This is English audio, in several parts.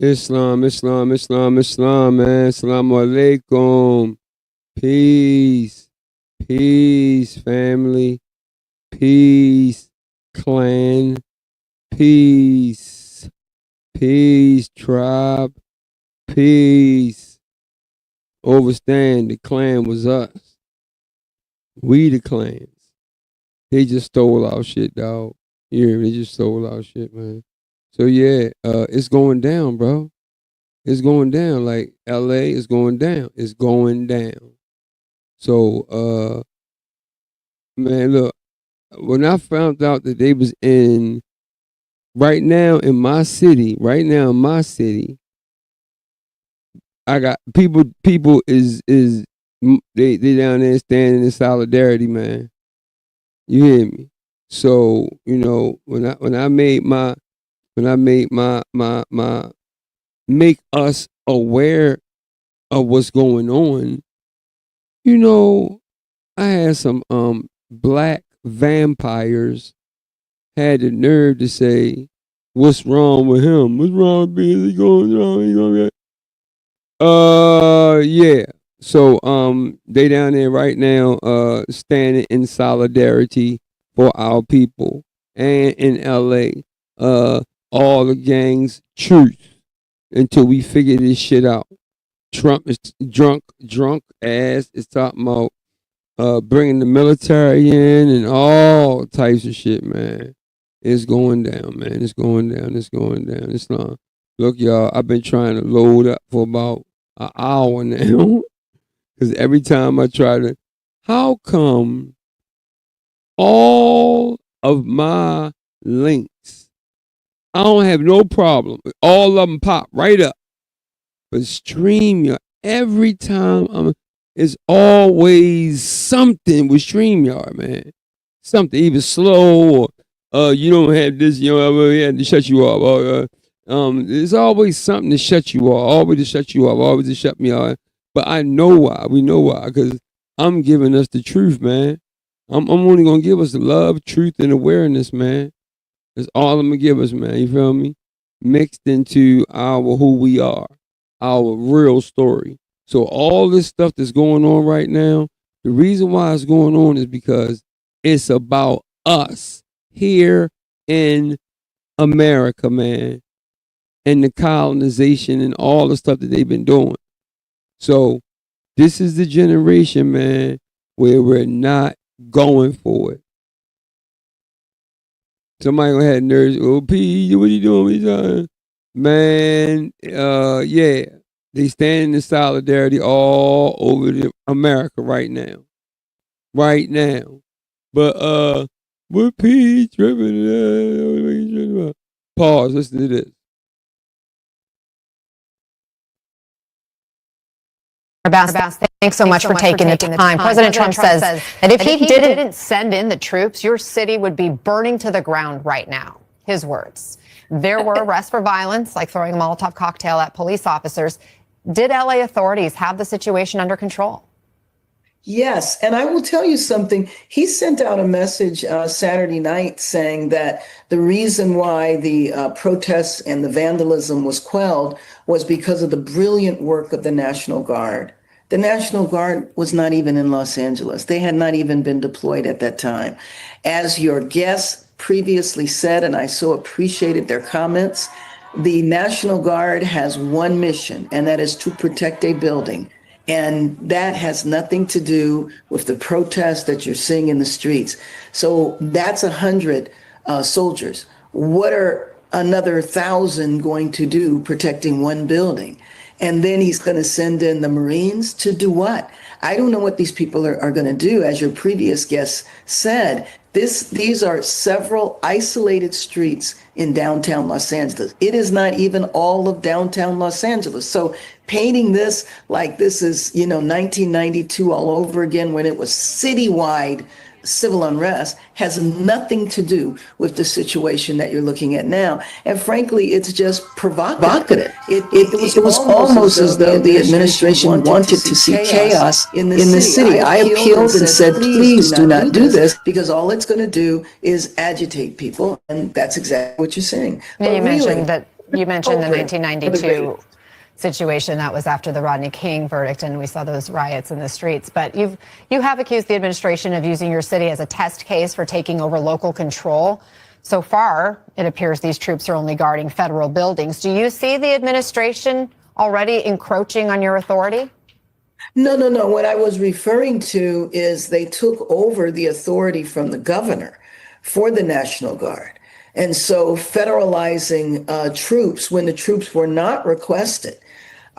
Islam, Islam, Islam, Islam, man. Assalamu alaikum. Peace. Peace, family. Peace, clan. Peace. Peace, tribe. Peace. Overstand, the clan was us. We the clans. They just stole our shit, dog. Yeah, they just stole our shit, man. So yeah, it's going down, bro. It's going down. Like LA is going down. It's going down. So man, look, when I found out that they was in right now in my city, I got people is they down there standing in solidarity, man. You hear me? So, when I made my make us aware of what's going on, I had some black vampires had the nerve to say, "What's wrong with him? What's wrong with me? Is he going wrong? He going to yeah. So they down there right now standing in solidarity for our people. And in LA, all the gangs truth until we figure this shit out. Trump is drunk ass is talking about bringing the military in and all types of shit, man. It's going down, man. It's going down. It's going down. It's not. Look, y'all, I've been trying to load up for about an hour now. Because every time I try to, how come all of my links, I don't have no problem. All of them pop right up. But StreamYard, every time it's always something with StreamYard, man. Something either slow or you don't have this, we had to shut you off. There's always something to shut you off, always to shut you off, always to shut me off. But I know why. We know why. Because I'm giving us the truth, man. I'm only going to give us the love, truth, and awareness, man. That's all I'm going to give us, man. You feel me? Mixed into our who we are, our real story. So all this stuff that's going on right now, the reason why it's going on is because it's about us here in America, man. And the colonization and all the stuff that they've been doing. So this is the generation, man, where we're not going for it. Somebody gonna have nerves. Oh, P, what are you doing? What you doing? Man, yeah. They stand in solidarity all over America right now. Right now. But what P tripping? Pause, listen to this. Abbas, thanks so much for taking the time. President Trump says that if he didn't send in the troops, your city would be burning to the ground right now. His words. There were arrests for violence, like throwing a Molotov cocktail at police officers. Did LA authorities have the situation under control? Yes, and I will tell you something. He sent out a message Saturday night saying that the reason why the protests and the vandalism was quelled was because of the brilliant work of the National Guard. The National Guard was not even in Los Angeles. They had not even been deployed at that time. As your guests previously said, and I so appreciated their comments, the National Guard has one mission, and that is to protect a building. And that has nothing to do with the protests that you're seeing in the streets. So that's 100 soldiers. What are another 1,000 going to do protecting one building? And then he's going to send in the Marines to do what? I don't know what these people are going to do. As your previous guest said, these are several isolated streets in downtown Los Angeles. It is not even all of downtown Los Angeles. So painting this like this is, 1992 all over again when it was citywide civil unrest has nothing to do with the situation that you're looking at now. And frankly, it's just provocative. It was almost as though the administration wanted to see chaos in the city. I appealed and said, please do not do this, because all it's going to do is agitate people. And that's exactly what you're saying. You mentioned that You mentioned the appropriate 1992 situation that was after the Rodney King verdict, and we saw those riots in the streets. But you have accused the administration of using your city as a test case for taking over local control. So far, it appears these troops are only guarding federal buildings. Do you see the administration already encroaching on your authority? No. What I was referring to is they took over the authority from the governor for the National Guard. And so federalizing troops when the troops were not requested.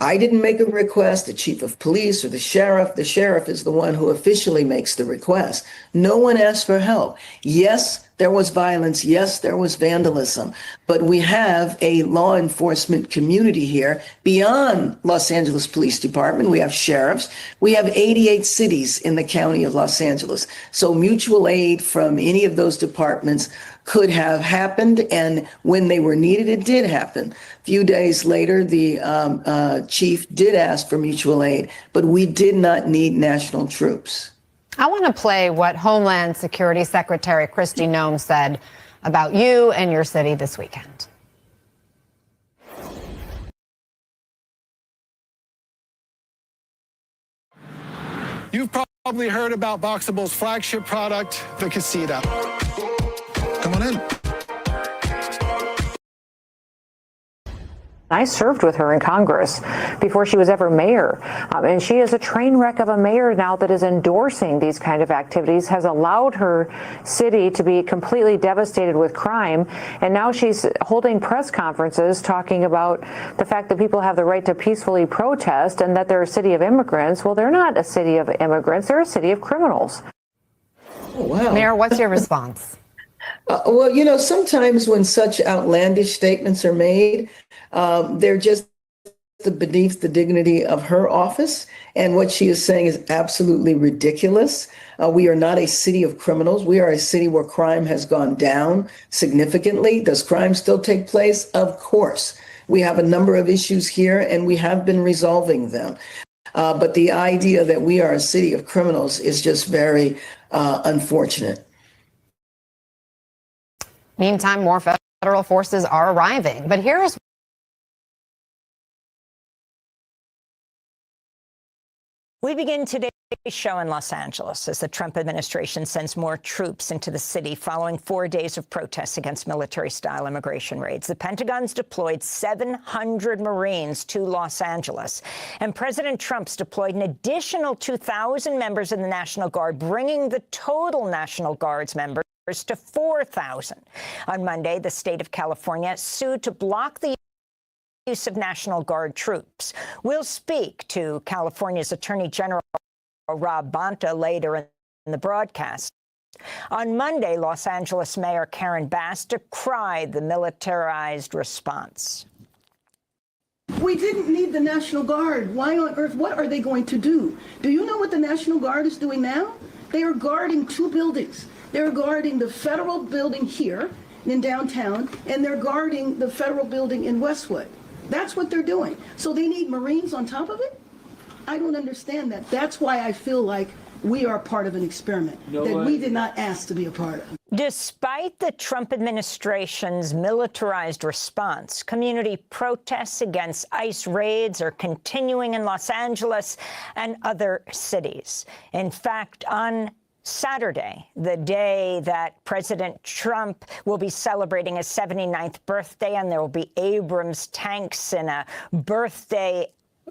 I didn't make a request, the chief of police or the sheriff. The sheriff is the one who officially makes the request. No one asked for help. Yes, there was violence. Yes, there was vandalism. But we have a law enforcement community here beyond Los Angeles Police Department. We have sheriffs. We have 88 cities in the county of Los Angeles. So mutual aid from any of those departments could have happened. And when they were needed, it did happen. A few days later, the chief did ask for mutual aid, but we did not need national troops. I want to play what Homeland Security Secretary Kristi Noem said about you and your city this weekend. You've probably heard about Boxable's flagship product, the Casita. Come on in. I served with her in Congress before she was ever mayor. And she is a train wreck of a mayor now that is endorsing these kind of activities, has allowed her city to be completely devastated with crime. And now she's holding press conferences talking about the fact that people have the right to peacefully protest and that they're a city of immigrants. Well, they're not a city of immigrants. They're a city of criminals. Oh, wow. Mayor, what's your response? Well, sometimes when such outlandish statements are made, they're just beneath the dignity of her office. And what she is saying is absolutely ridiculous. We are not a city of criminals. We are a city where crime has gone down significantly. Does crime still take place? Of course. We have a number of issues here, and we have been resolving them. But the idea that we are a city of criminals is just very unfortunate. Meantime, more federal forces are arriving. But here's we begin today's show in Los Angeles as the Trump administration sends more troops into the city following 4 days of protests against military-style immigration raids. The Pentagon's deployed 700 Marines to Los Angeles, and President Trump's deployed an additional 2,000 members in the National Guard, bringing the total National Guard's members to 4,000. On Monday, the state of California sued to block the use of National Guard troops. We'll speak to California's Attorney General Rob Bonta later in the broadcast. On Monday, Los Angeles Mayor Karen Bass decried the militarized response. We didn't need the National Guard. Why on earth? What are they going to do? Do you know what the National Guard is doing now? They are guarding two buildings. They're guarding the federal building here in downtown, and they're guarding the federal building in Westwood. That's what they're doing. So they need Marines on top of it? I don't understand that. That's why I feel like we are part of an experiment that we did not ask to be a part of. Despite the Trump administration's militarized response, community protests against ICE raids are continuing in Los Angeles and other cities. In fact, on Saturday, the day that President Trump will be celebrating his 79th birthday, and there will be Abrams tanks in a birthday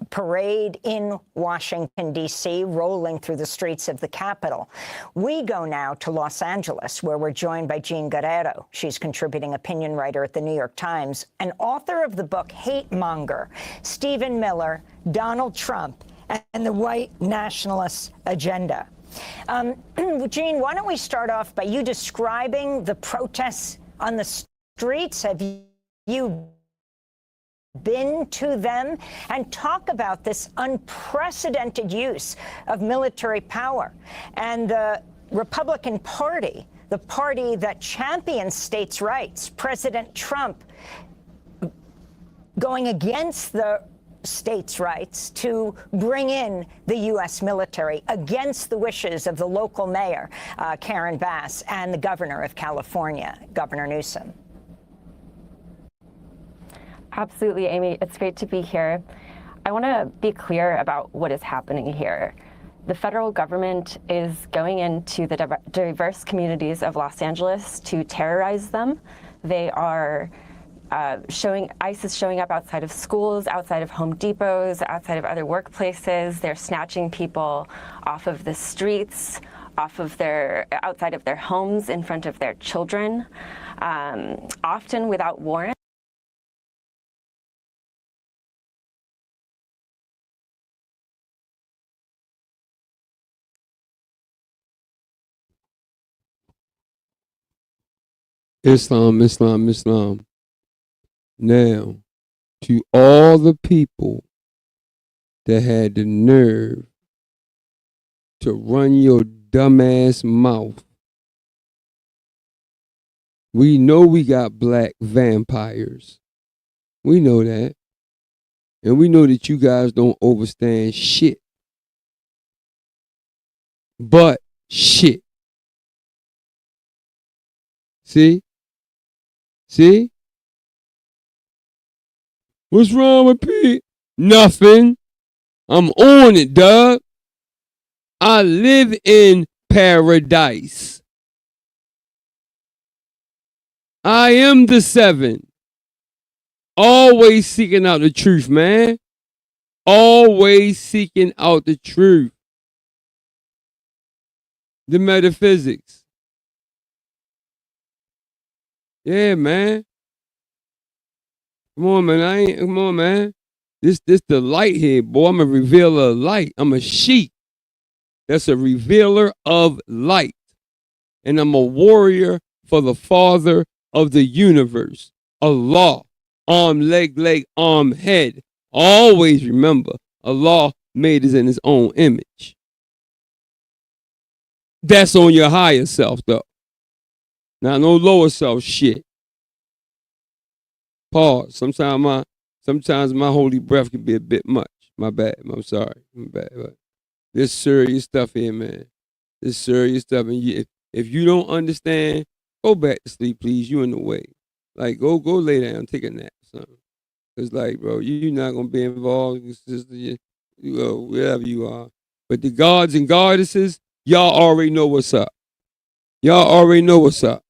parade in Washington, D.C., rolling through the streets of the Capitol. We go now to Los Angeles, where we're joined by Jean Guerrero. She's contributing opinion writer at the New York Times and author of the book Hate Monger, Stephen Miller, Donald Trump, and the White Nationalist Agenda. Jean, why don't we start off by you describing the protests on the streets? Have you been to them? And talk about this unprecedented use of military power and the Republican Party, the party that champions states' rights, President Trump going against the states' rights to bring in the U.S. military against the wishes of the local mayor, Karen Bass, and the governor of California, Governor Newsom. Absolutely, Amy. It's great to be here. I want to be clear about what is happening here. The federal government is going into the diverse communities of Los Angeles to terrorize them. They are ICE is showing up outside of schools, outside of Home Depots, outside of other workplaces. They're snatching people off of the streets, outside of their homes, in front of their children, often without warrant. Islam, Islam, Islam. Now, to all the people that had the nerve to run your dumbass mouth, we know we got black vampires. We know that. And we know that you guys don't overstand shit. But shit. See? See? What's wrong with Pete? Nothing. I'm on it, Doug. I live in paradise. I am the 7. Always seeking out the truth, man. Always seeking out the truth. The metaphysics. Yeah, man. Come on, man. Come on, man. This the light here, boy. I'm a revealer of light. I'm a sheep. That's a revealer of light. And I'm a warrior for the Father of the universe. Allah. Arm, leg, arm, head. Always remember, Allah made us in his own image. That's on your higher self, though. Now, no lower self shit. Pause. Sometimes my holy breath can be a bit much. My bad. I'm sorry. My bad. But this serious stuff here, man. This serious stuff. And if you don't understand, go back to sleep, please. You in the way. Like, go lay down, take a nap, son. Cause like, bro, you're not gonna be involved, sister. Wherever you are. But the gods and goddesses, y'all already know what's up. Y'all already know what's up.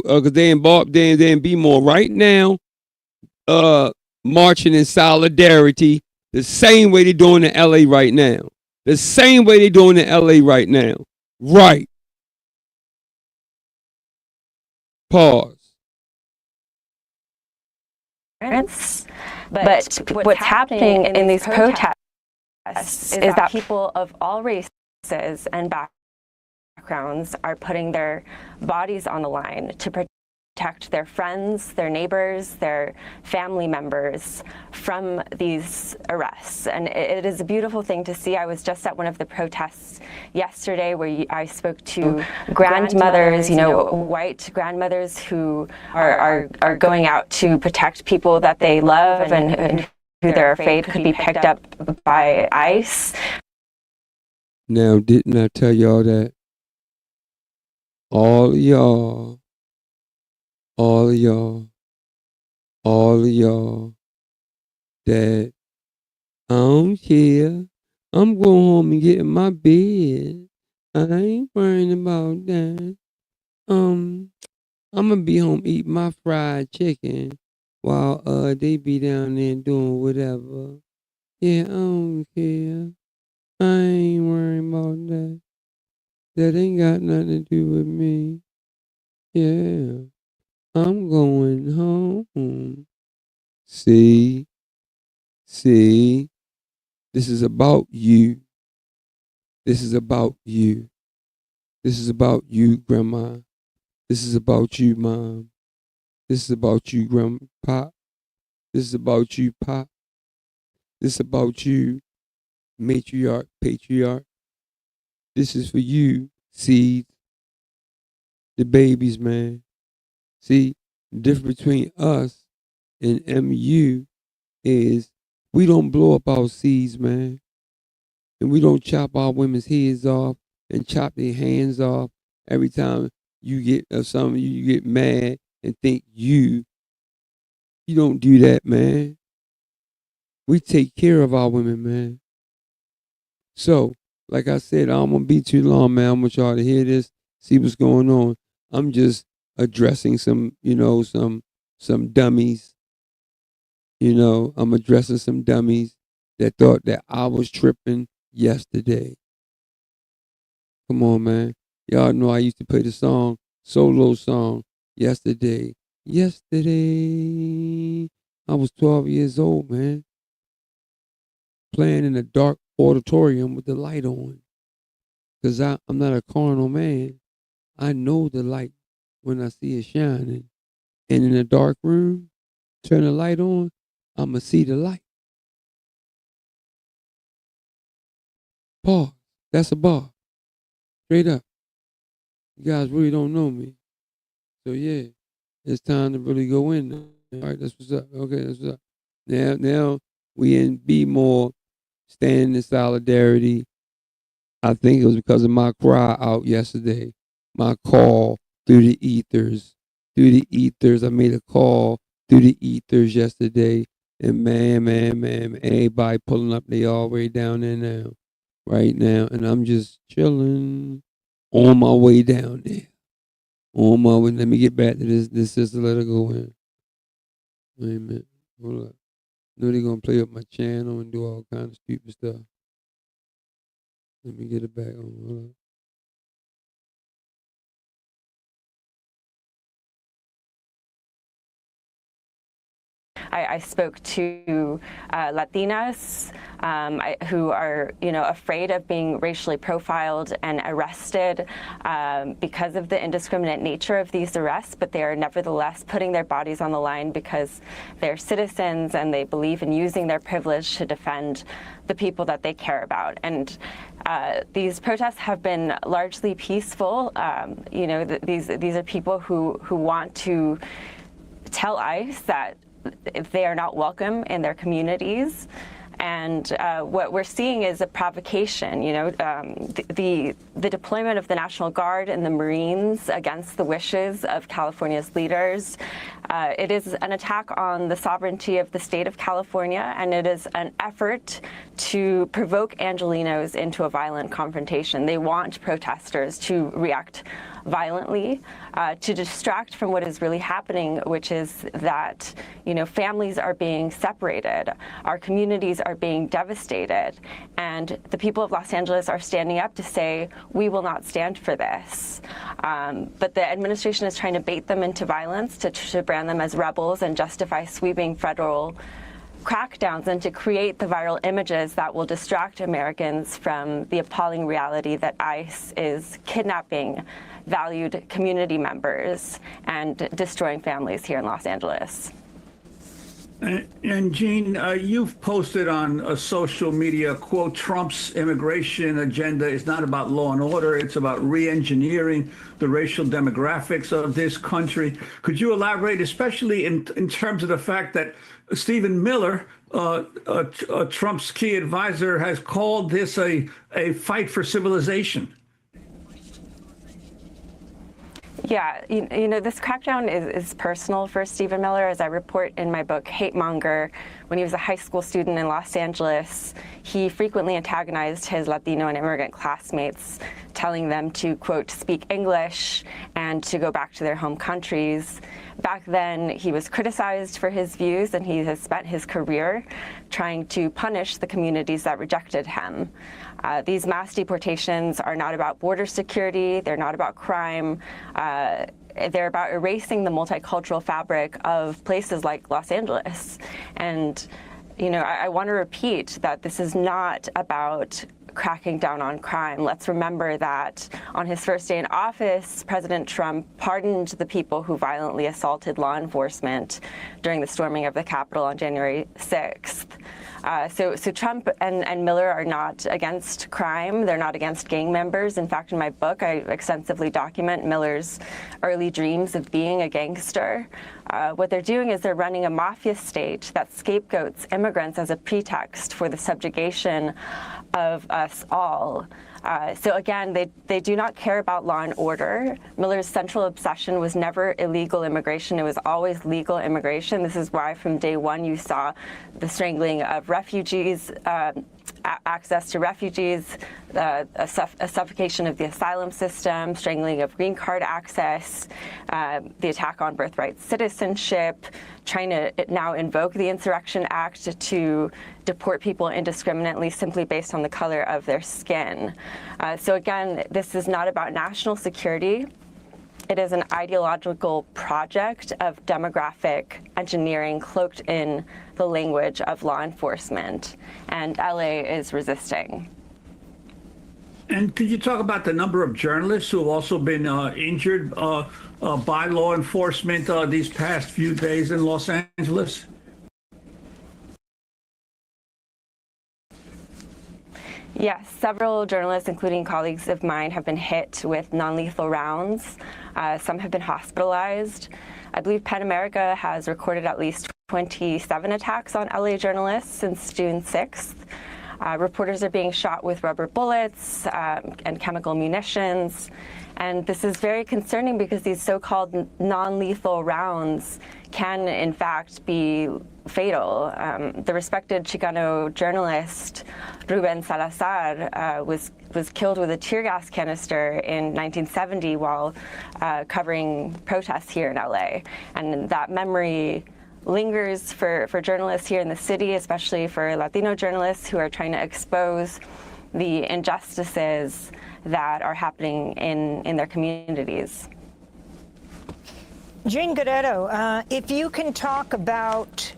Cause they in B-more right now, marching in solidarity the same way they're doing in LA right now. The same way they're doing in LA right now. Right. Pause. But what's happening in these protests is that people of all races and backgrounds are putting their bodies on the line to protect their friends, their neighbors, their family members from these arrests. And it is a beautiful thing to see. I was just at one of the protests yesterday where I spoke to grandmothers, white grandmothers who are going out to protect people that they love and who they're afraid could be picked up by ICE. Now, didn't I tell y'all that? All of y'all that I don't care. I'm going home and getting my bed. I ain't worrying about that. I'm gonna be home eating my fried chicken while they be down there doing whatever. Yeah, I don't care. I ain't worrying about that. That ain't got nothing to do with me. Yeah. I'm going home. See, this is about you. This is about you. This is about you, Grandma. This is about you, Mom. This is about you, Grandpa. This is about you, Pop. This is about you, matriarch, patriarch. This is for you, seeds, the babies, man. See, the difference between us and MU is we don't blow up our seeds, man. And we don't chop our women's heads off and chop their hands off every time you get you get mad and think you You don't do that, man. We take care of our women, man. So, like I said, I don't want to be too long, man. I want y'all to hear this, see what's going on. I'm just addressing some, some dummies. I'm addressing some dummies that thought that I was tripping yesterday. Come on, man. Y'all know I used to play the solo song, Yesterday. Yesterday. I was 12 years old, man. Playing in a dark auditorium with the light on. Because I'm not a carnal man. I know the light when I see it shining. And in a dark room, turn the light on, I'm going to see the light. Pause. That's a bar. Straight up. You guys really don't know me. So yeah, it's time to really go in now. All right, that's what's up. Okay, that's what's up. Now we in Be More, standing in solidarity. I think it was because of my cry out yesterday, my call through the ethers. I made a call through the ethers yesterday. And man, everybody pulling up, they all way down there now, right now. And I'm just chilling on my way down there. On my way. Let me get back to this sister, let her go in. Wait a minute. Hold up. I know they're going to play up my channel and do all kinds of stupid stuff. Let me get it back on. Hold up. I spoke to Latinas who are, afraid of being racially profiled and arrested because of the indiscriminate nature of these arrests, but they are nevertheless putting their bodies on the line because they're citizens and they believe in using their privilege to defend the people that they care about. And these protests have been largely peaceful. These are people who want to tell ICE that they are not welcome in their communities. And what we're seeing is a provocation, the deployment of the National Guard and the Marines against the wishes of California's leaders. It is an attack on the sovereignty of the state of California, and it is an effort to provoke Angelenos into a violent confrontation. They want protesters to react violently, to distract from what is really happening, which is that, families are being separated, our communities are being devastated, and the people of Los Angeles are standing up to say, we will not stand for this. But the administration is trying to bait them into violence, to brand them as rebels and justify sweeping federal crackdowns and to create the viral images that will distract Americans from the appalling reality that ICE is kidnapping valued community members and destroying families here in Los Angeles. And Jean, you've posted on social media, quote, Trump's immigration agenda is not about law and order. It's about re-engineering the racial demographics of this country. Could you elaborate, especially in terms of the fact that Stephen Miller, Trump's key advisor, has called this a fight for civilization? Yeah, this crackdown is personal for Stephen Miller. As I report in my book, Hate Monger, when he was a high school student in Los Angeles, he frequently antagonized his Latino and immigrant classmates, telling them to, quote, speak English and to go back to their home countries. Back then, he was criticized for his views, and he has spent his career trying to punish the communities that rejected him. These mass deportations are not about border security. They're not about crime. They're about erasing the multicultural fabric of places like Los Angeles. And, I want to repeat that this is not about cracking down on crime. Let's remember that on his first day in office, President Trump pardoned the people who violently assaulted law enforcement during the storming of the Capitol on January 6th. So Trump and Miller are not against crime. They're not against gang members. In fact, in my book, I extensively document Miller's early dreams of being a gangster. What they're doing is they're running a mafia state that scapegoats immigrants as a pretext for the subjugation of us all. So again, they do not care about law and order. Miller's central obsession was never illegal immigration. It was always legal immigration. This is why from day one you saw the strangling of refugees, access to refugees, a suffocation of the asylum system, strangling of green card access, the attack on birthright citizenship, trying to now invoke the Insurrection Act to deport people indiscriminately simply based on the color of their skin. So again, this is not about national security. It is an ideological project of demographic engineering cloaked in the language of law enforcement, and LA is resisting. And could you talk about the number of journalists who have also been injured by law enforcement these past few days in Los Angeles? Yes, several journalists, including colleagues of mine, have been hit with non-lethal rounds. Some have been hospitalized. I believe PEN America has recorded at least 27 attacks on LA journalists since June 6th. Reporters are being shot with rubber bullets and chemical munitions. And this is very concerning because these so-called non-lethal rounds can, in fact, be fatal. The respected Chicano journalist Ruben Salazar was killed with a tear gas canister in 1970 while covering protests here in LA. And that memory lingers for journalists here in the city, especially for Latino journalists who are trying to expose the injustices that are happening in their communities. Jean Guerrero, if you can talk about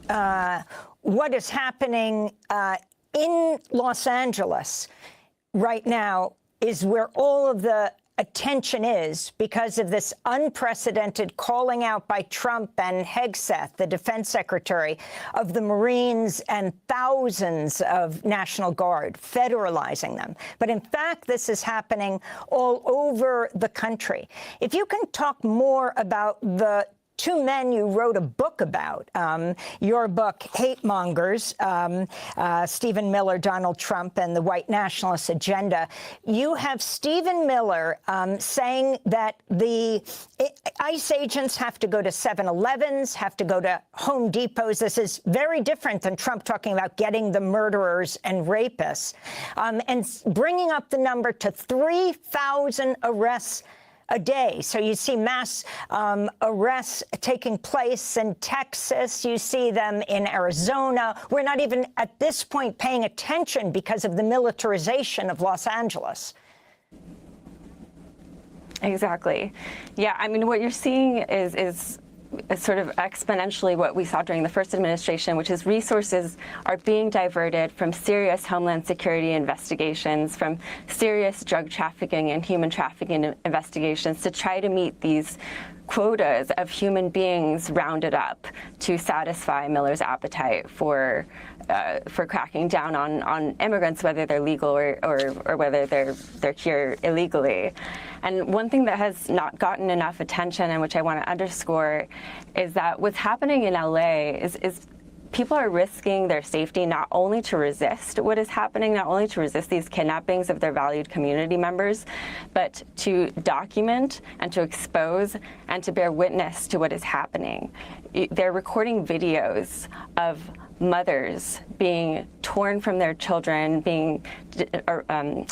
what is happening in Los Angeles right now, is where all of the attention is because of this unprecedented calling out by Trump and Hegseth, the defense secretary, of the Marines and thousands of National Guard, federalizing them. But in fact, this is happening all over the country. If you can talk more about the two men you wrote a book about, your book, Hate Mongers, Stephen Miller, Donald Trump, and the White Nationalist Agenda. You have Stephen Miller saying that the ICE agents have to go to 7-Elevens, have to go to Home Depots. This is very different than Trump talking about getting the murderers and rapists, and bringing up the number to 3,000 arrests a day. So you see mass arrests taking place in Texas. You see them in Arizona. We're not even at this point paying attention because of the militarization of Los Angeles. Exactly. Yeah, I mean, what you're seeing is sort of exponentially what we saw during the first administration, which is resources are being diverted from serious homeland security investigations, from serious drug trafficking and human trafficking investigations to try to meet these quotas of human beings rounded up to satisfy Miller's appetite for cracking down on immigrants, whether they're legal or whether they're here illegally. And one thing that has not gotten enough attention, and which I want to underscore, is that what's happening in LA is people are risking their safety not only to resist what is happening, not only to resist these kidnappings of their valued community members, but to document and to expose and to bear witness to what is happening. They're recording videos of mothers being torn from their children, being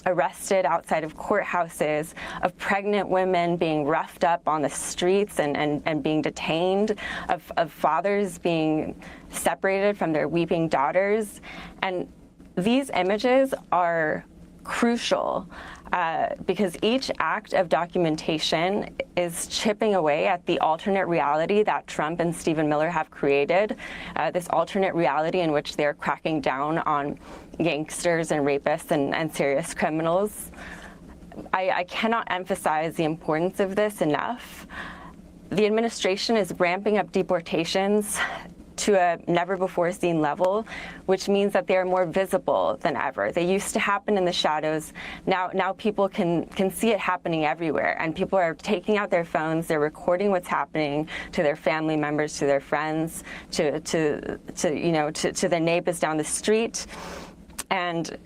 arrested outside of courthouses, of pregnant women being roughed up on the streets and being detained, of fathers being separated from their weeping daughters. And these images are crucial because each act of documentation is chipping away at the alternate reality that Trump and Stephen Miller have created, this alternate reality in which they're cracking down on gangsters and rapists and serious criminals. I cannot emphasize the importance of this enough. The administration is ramping up deportations to a never-before-seen level, which means that they are more visible than ever. They used to happen in the shadows. Now people can see it happening everywhere, and people are taking out their phones. They're recording what's happening to their family members, to their friends, to their neighbors down the street. And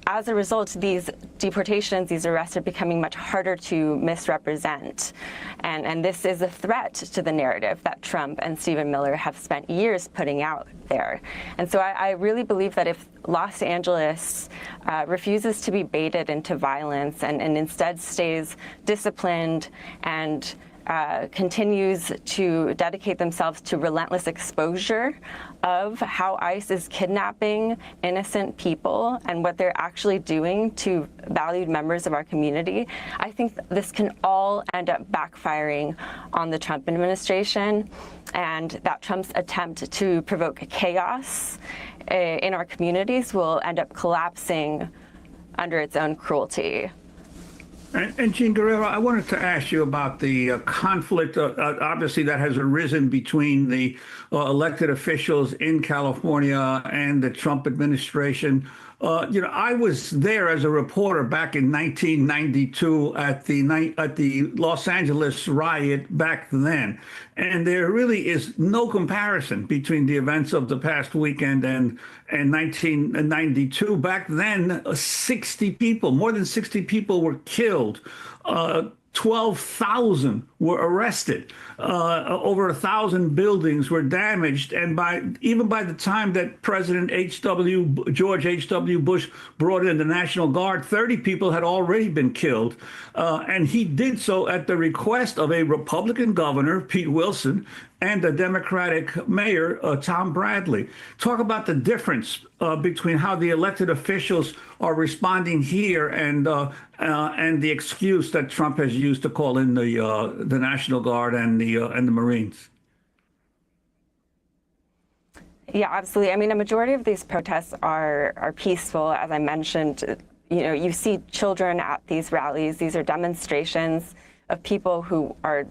as a result, these deportations, these arrests are becoming much harder to misrepresent. And this is a threat to the narrative that Trump and Stephen Miller have spent years putting out there. And so I really believe that if Los Angeles refuses to be baited into violence and instead stays disciplined and continues to dedicate themselves to relentless exposure of how ICE is kidnapping innocent people and what they're actually doing to valued members of our community, I think this can all end up backfiring on the Trump administration, and that Trump's attempt to provoke chaos in our communities will end up collapsing under its own cruelty. And Jean Guerrero, I wanted to ask you about the conflict, obviously, that has arisen between the elected officials in California and the Trump administration. I was there as a reporter back in 1992 at the Los Angeles riot back then, and there really is no comparison between the events of the past weekend and 1992. Back then, 60 people, more than 60 people were killed. 12,000 were arrested. Over 1,000 buildings were damaged. And even by the time that President George H.W. Bush brought in the National Guard, 30 people had already been killed. And he did so at the request of a Republican governor, Pete Wilson, and a Democratic mayor, Tom Bradley. Talk about the difference between how the elected officials are responding here and the excuse that Trump has used to call in the National Guard and the Marines. Yeah, absolutely. I mean, a majority of these protests are peaceful, as I mentioned. You see children at these rallies. These are demonstrations of people who are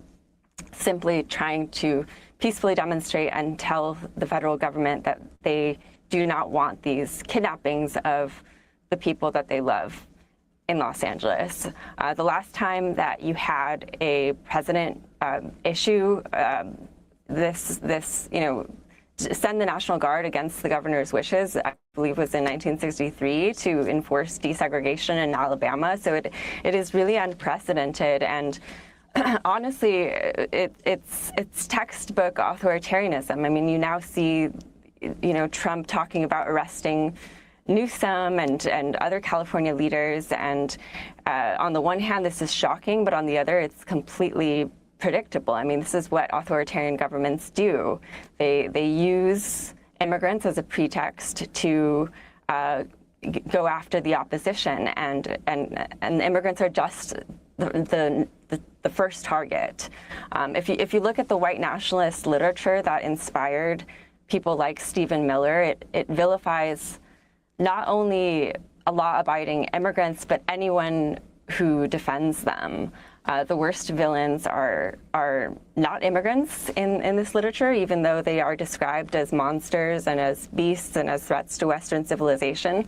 simply trying to peacefully demonstrate and tell the federal government that they do not want these kidnappings of the people that they love in Los Angeles. The last time that you had a president issue send the National Guard against the governor's wishes, I believe was in 1963, to enforce desegregation in Alabama. So it is really unprecedented. And honestly, it's textbook authoritarianism. I mean, you now see, Trump talking about arresting Newsom and other California leaders. And on the one hand, this is shocking, but on the other, it's completely predictable. I mean, this is what authoritarian governments do. They use immigrants as a pretext to go after the opposition, and immigrants are just the first target. If you look at the white nationalist literature that inspired people like Stephen Miller, it vilifies not only law-abiding immigrants, but anyone who defends them. The worst villains are not immigrants in this literature, even though they are described as monsters and as beasts and as threats to Western civilization.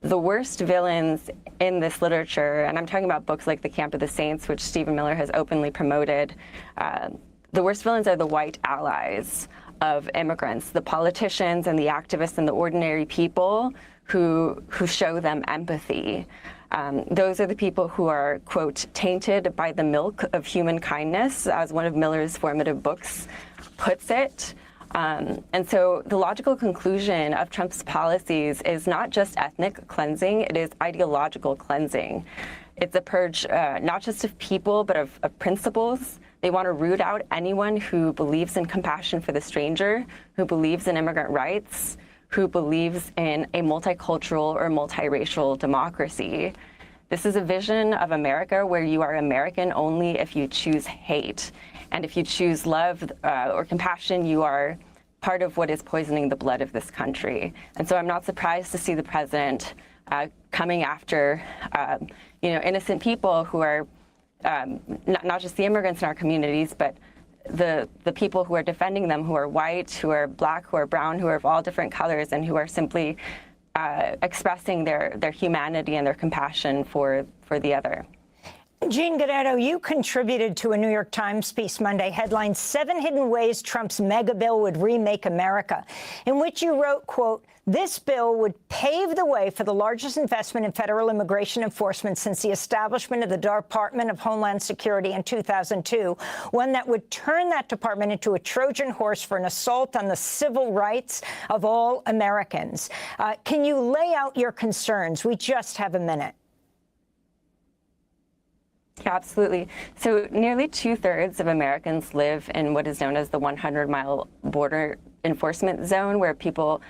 The worst villains in this literature, and I'm talking about books like The Camp of the Saints, which Stephen Miller has openly promoted, the worst villains are the white allies of immigrants, the politicians and the activists and the ordinary people who show them empathy. Those are the people who are, quote, tainted by the milk of human kindness, as one of Miller's formative books puts it. And so the logical conclusion of Trump's policies is not just ethnic cleansing, it is ideological cleansing. It's a purge not just of people, but of principles. They want to root out anyone who believes in compassion for the stranger, who believes in immigrant rights, who believes in a multicultural or multiracial democracy. This is a vision of America where you are American only if you choose hate. And if you choose love or compassion, you are part of what is poisoning the blood of this country. And so I'm not surprised to see the president coming after innocent people who are not just the immigrants in our communities, but the people who are defending them, who are white, who are black, who are brown, who are of all different colors, and who are simply expressing their humanity and their compassion for the other. Jean Guerrero, you contributed to a New York Times piece Monday headlined 7 Hidden Ways Trump's mega bill would remake America, in which you wrote, quote, this bill would pave the way for the largest investment in federal immigration enforcement since the establishment of the Department of Homeland Security in 2002, one that would turn that department into a Trojan horse for an assault on the civil rights of all Americans. Can you lay out your concerns? We just have a minute. Yeah, absolutely. So nearly 2/3 of Americans live in what is known as the 100-mile border enforcement zone, where people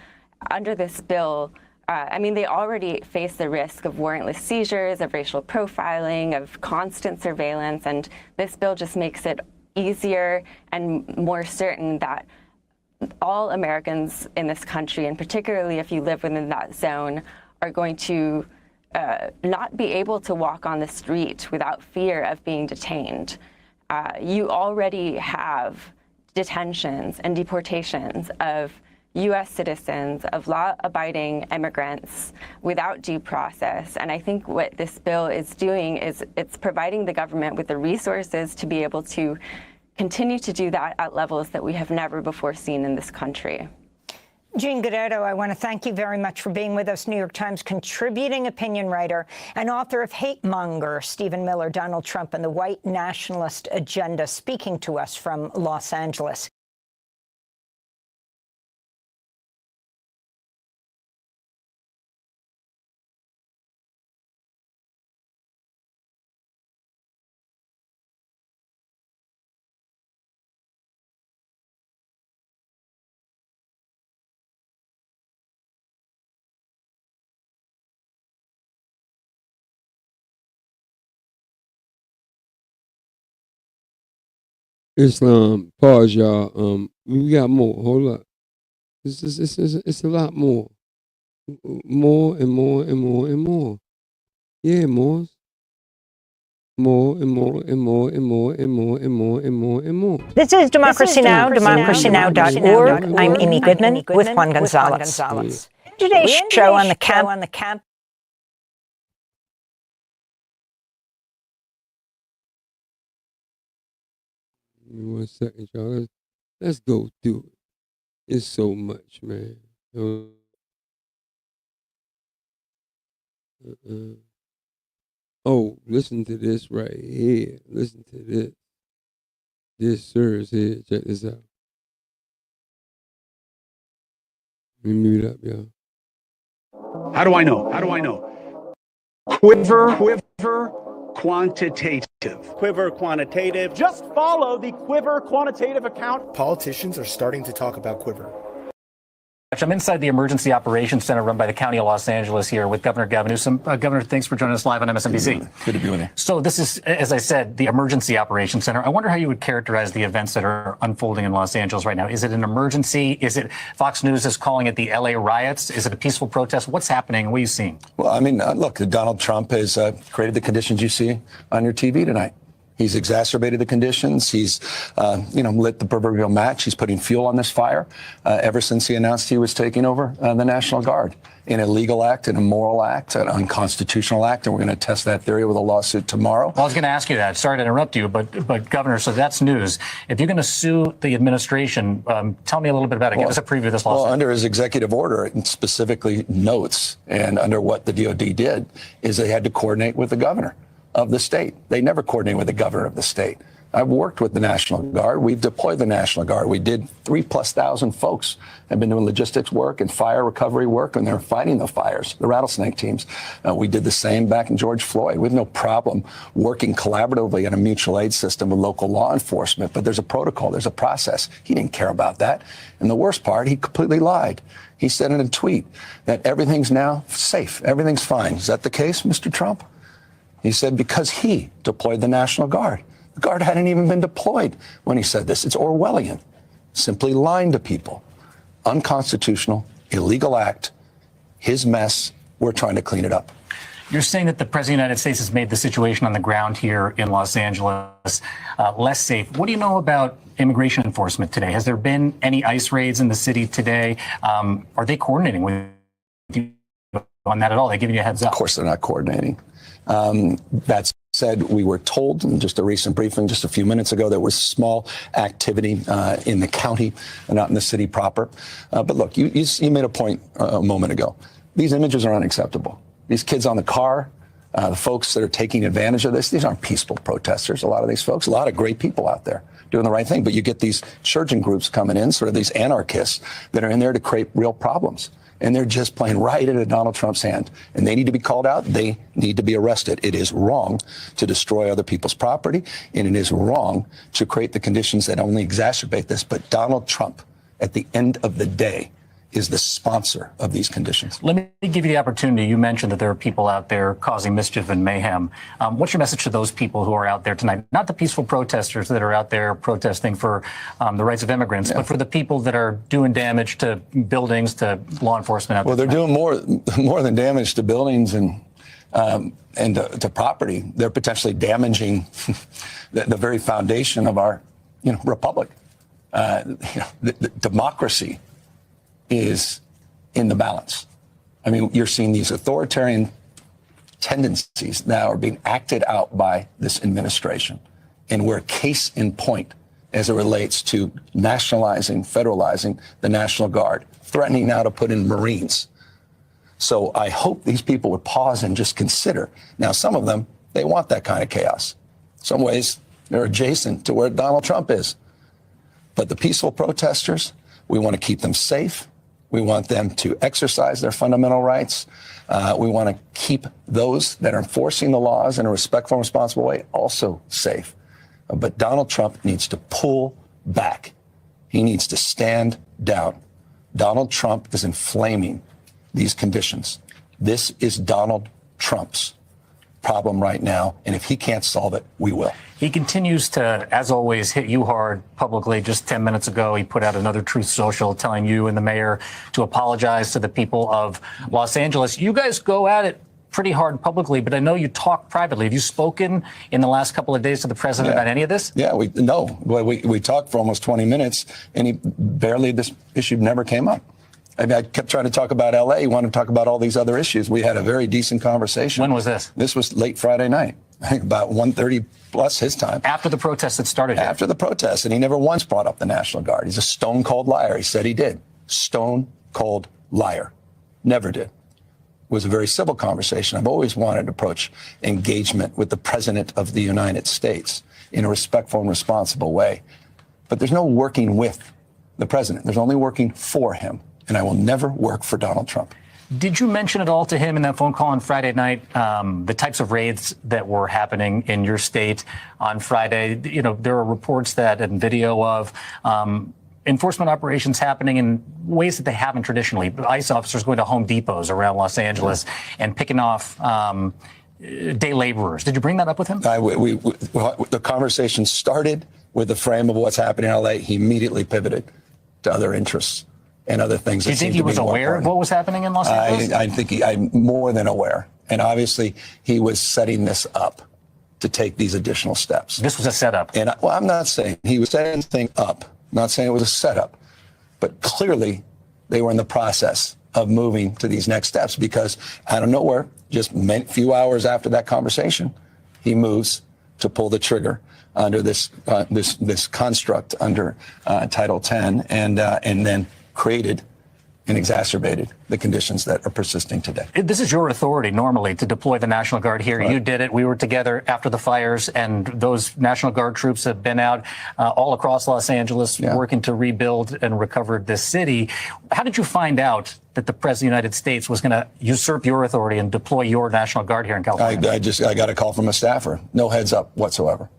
under this bill, they already face the risk of warrantless seizures, of racial profiling, of constant surveillance. And this bill just makes it easier and more certain that all Americans in this country, and particularly if you live within that zone, are going to not be able to walk on the street without fear of being detained. You already have detentions and deportations of U.S. citizens, of law-abiding immigrants without due process. And I think what this bill is doing is it's providing the government with the resources to be able to continue to do that at levels that we have never before seen in this country. Jean Guerrero, I want to thank you very much for being with us. New York Times contributing opinion writer and author of Hate Monger, Stephen Miller, Donald Trump, and the White Nationalist Agenda, speaking to us from Los Angeles. Islam, pause, y'all. We got more. Hold up. It's a lot more. More and more and more and more. Yeah, more. More and more and more and more and more and more and more and more. This is Democracy Now!, democracynow.org. I'm Amy Goodman with Juan Gonzalez. Today's show on the camp. Give me 1 second, y'all. Let's go through it. It's so much, man. Oh, listen to this right here. Listen to this. This sir is here. Check this out. Let me mute up, y'all. How do I know? Quiver quantitative. Quiver quantitative. Just follow the Quiver quantitative account. Politicians are starting to talk about Quiver. I'm inside the Emergency Operations Center run by the County of Los Angeles here with Governor Gavin Newsom. Governor, thanks for joining us live on MSNBC. Good to be with you. So this is, as I said, the Emergency Operations Center. I wonder how you would characterize the events that are unfolding in Los Angeles right now. Is it an emergency? Is it, Fox News is calling it the LA riots? Is it a peaceful protest? What's happening? What are you seeing? Well, look, Donald Trump has created the conditions you see on your TV tonight. He's exacerbated the conditions. He's, lit the proverbial match. He's putting fuel on this fire ever since he announced he was taking over the National Guard. An illegal act, an immoral act, an unconstitutional act, and we're going to test that theory with a lawsuit tomorrow. Well, I was going to ask you that. Sorry to interrupt you, but Governor, so that's news. If you're going to sue the administration, tell me a little bit about it. Give us a preview of this lawsuit. Well, under his executive order, it specifically notes, and under what the DOD did, is they had to coordinate with the governor of the state. They never coordinate with the governor of the state. I've worked with the National Guard. We've deployed the National Guard. We did 3,000+ folks have been doing logistics work and fire recovery work, and they're fighting the fires, the rattlesnake teams. We did the same back in George Floyd. We have no problem working collaboratively in a mutual aid system with local law enforcement, but there's a protocol, there's a process. He didn't care about that. And the worst part, he completely lied. He said in a tweet that everything's now safe, everything's fine. Is that the case, Mr. Trump? He said because he deployed the National Guard. The Guard hadn't even been deployed when he said this. It's Orwellian. Simply lying to people. Unconstitutional, illegal act. His mess. We're trying to clean it up. You're saying that the President of the United States has made the situation on the ground here in Los Angeles less safe. What do you know about immigration enforcement today? Has there been any ICE raids in the city today? Are they coordinating with you on that at all? Are they giving you a heads up? Of course they're not coordinating. That's said we were told in just a recent briefing just a few minutes ago there was small activity in the county and not in the city proper. But look, you made a point a moment ago. These images are unacceptable. These kids on the car, the folks that are taking advantage of this, these aren't peaceful protesters, a lot of these folks, a lot of great people out there doing the right thing. But you get these insurgent groups coming in, sort of these anarchists that are in there to create real problems. And they're just playing right into Donald Trump's hand. And they need to be called out. They need to be arrested. It is wrong to destroy other people's property. And it is wrong to create the conditions that only exacerbate this. But Donald Trump, at the end of the day, is the sponsor of these conditions. Let me give you the opportunity. You mentioned that there are people out there causing mischief and mayhem. What's your message to those people who are out there tonight? Not the peaceful protesters that are out there protesting for the rights of immigrants, but for the people that are doing damage to buildings, to law enforcement out there. Well, they're doing more than damage to buildings and to property. They're potentially damaging the very foundation of our republic. The democracy is in the balance. I mean, you're seeing these authoritarian tendencies now are being acted out by this administration. And we're case in point as it relates to nationalizing, federalizing the National Guard, threatening now to put in Marines. So I hope these people would pause and just consider. Now, some of them, they want that kind of chaos. Some ways they're adjacent to where Donald Trump is. But the peaceful protesters, we want to keep them safe. We want them to exercise their fundamental rights. We want to keep those that are enforcing the laws in a respectful and responsible way also safe. But Donald Trump needs to pull back. He needs to stand down. Donald Trump is inflaming these conditions. This is Donald Trump's problem right now, and if he can't solve it, we will. He continues to, as always, hit you hard publicly. Just 10 minutes ago, he put out another Truth Social telling you and the mayor to apologize to the people of Los Angeles. You guys go at it pretty hard publicly, but I know you talk privately. Have you spoken in the last couple of days to the president about any of this? Yeah, we talked for almost 20 minutes, and this issue never came up. I mean, I kept trying to talk about L.A. He wanted to talk about all these other issues. We had a very decent conversation. When was this? This was late Friday night, I think about 1:30 plus his time. After the protest had started? After the protest, and he never once brought up the National Guard. He's a stone-cold liar. He said he did. Stone-cold liar. Never did. It was a very civil conversation. I've always wanted to approach engagement with the President of the United States in a respectful and responsible way. But there's no working with the President. There's only working for him. And I will never work for Donald Trump. Did you mention at all to him in that phone call on Friday night the types of raids that were happening in your state on Friday? You know, there are reports that and video of enforcement operations happening in ways that they haven't traditionally. ICE officers going to Home Depots around Los Angeles and picking off day laborers. Did you bring that up with him? The conversation started with the frame of what's happening in L.A. He immediately pivoted to other interests and other things. Do you think he was aware of what was happening in Los Angeles? I think I'm more than aware. And obviously, he was setting this up to take these additional steps. This was a setup. And I'm not saying he was setting the thing up. I'm not saying it was a setup. But clearly, they were in the process of moving to these next steps because out of nowhere, just a few hours after that conversation, he moves to pull the trigger under this construct under Title 10 and then created and exacerbated the conditions that are persisting today. This is your authority normally to deploy the National Guard here. Right. You did it. We were together after the fires, and those National Guard troops have been out all across Los Angeles working to rebuild and recover this city. How did you find out that the President of the United States was going to usurp your authority and deploy your National Guard here in California? I got a call from a staffer. No heads up whatsoever.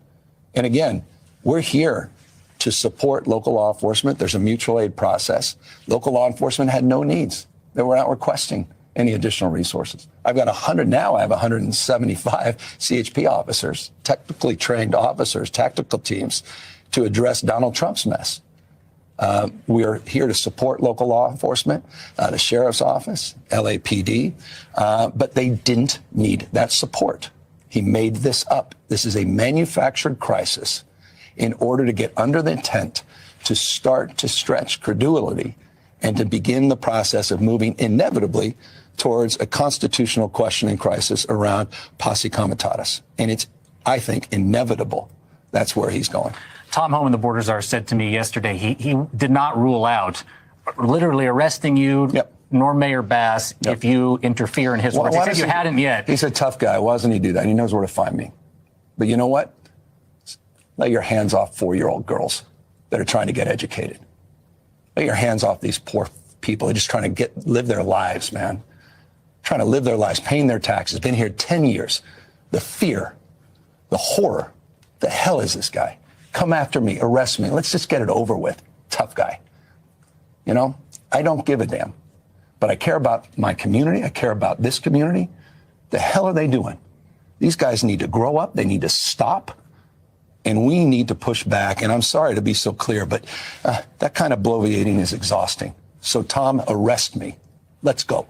And again, we're here to support local law enforcement. There's a mutual aid process. Local law enforcement had no needs. They were not requesting any additional resources. I've got 100 now. I have 175 CHP officers, technically trained officers, tactical teams to address Donald Trump's mess. We are here to support local law enforcement, the sheriff's office, LAPD, but they didn't need that support. He made this up. This is a manufactured crisis in order to get under the tent to start to stretch credulity and to begin the process of moving inevitably towards a constitutional questioning crisis around posse comitatus. And it's I think, inevitable. That's where he's going. Tom Homan, the border czar, said to me yesterday he did not rule out literally arresting you, nor Mayor Bass, if you interfere in his work. He said you hadn't yet. He's a tough guy. Why doesn't he do that? He knows where to find me. But you know what? Let your hands off 4-year-old girls that are trying to get educated. Let your hands off these poor people. They're just trying to live their lives, man. Trying to live their lives, paying their taxes, been here 10 years. The fear, the horror. The hell is this guy? Come after me, arrest me. Let's just get it over with. Tough guy. You know, I don't give a damn. But I care about my community. I care about this community. The hell are they doing? These guys need to grow up. They need to stop. And we need to push back. And I'm sorry to be so clear, but that kind of bloviating is exhausting. So, Tom, arrest me. Let's go.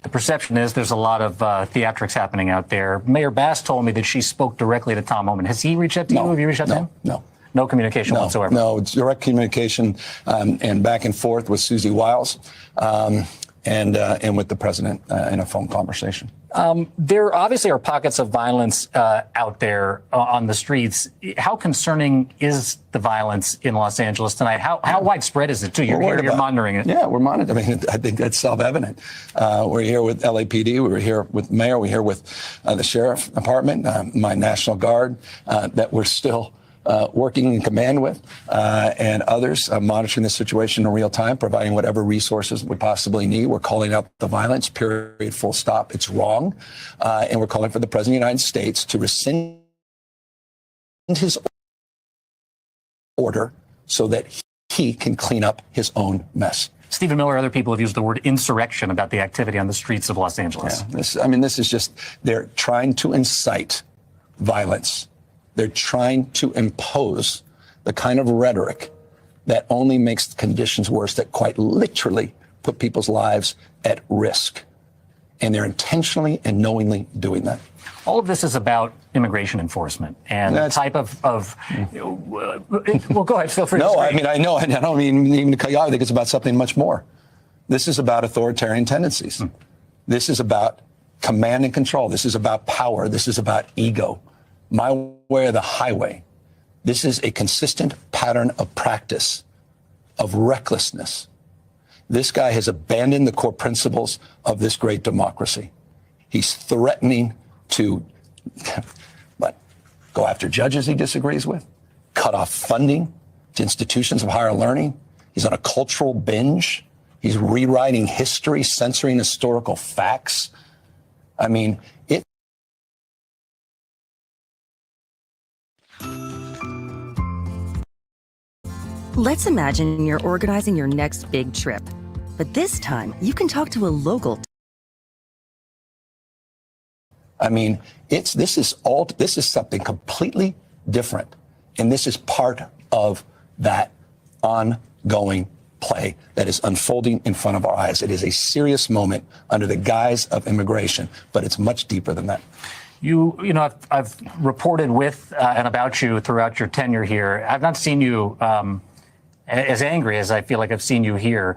The perception is there's a lot of theatrics happening out there. Mayor Bass told me that she spoke directly to Tom Homan. Has he reached out to you? Have you reached out to him? No. No communication whatsoever? No, it's direct communication and back and forth with Susie Wiles and with the president in a phone conversation. There obviously are pockets of violence out there on the streets. How concerning is the violence in Los Angeles tonight? How widespread is it, too? You're monitoring it. Yeah, we're monitoring. I mean, I think that's self-evident. We're here with LAPD. We were here with Mayor. We're here with the Sheriff Department, my National Guard, that we're still working in command with, and others monitoring the situation in real time, providing whatever resources we possibly need. We're calling out the violence, period, full stop. It's wrong. And we're calling for the President of the United States to rescind his order so that he can clean up his own mess. Stephen Miller, other people have used the word insurrection about the activity on the streets of Los Angeles. Yeah, this is just, they're trying to incite violence. They're trying to impose the kind of rhetoric that only makes the conditions worse, that quite literally put people's lives at risk. And they're intentionally and knowingly doing that. All of this is about immigration enforcement and the type of well, go ahead, feel free to I mean, I know, and I don't mean even to cut you off. I think it's about something much more. This is about authoritarian tendencies. This is about command and control. This is about power. This is about ego. My way or the highway. This is a consistent pattern of practice, of recklessness. This guy has abandoned the core principles of this great democracy. He's threatening to go after judges he disagrees with, cut off funding to institutions of higher learning. He's on a cultural binge. He's rewriting history, censoring historical facts. I mean, Let's imagine you're organizing your next big trip, but this time you can talk to a local. I mean, this is something completely different, and this is part of that ongoing play that is unfolding in front of our eyes. It is a serious moment under the guise of immigration, but it's much deeper than that. You know, I've reported with and about you throughout your tenure here. I've not seen you as angry as I feel like I've seen you here.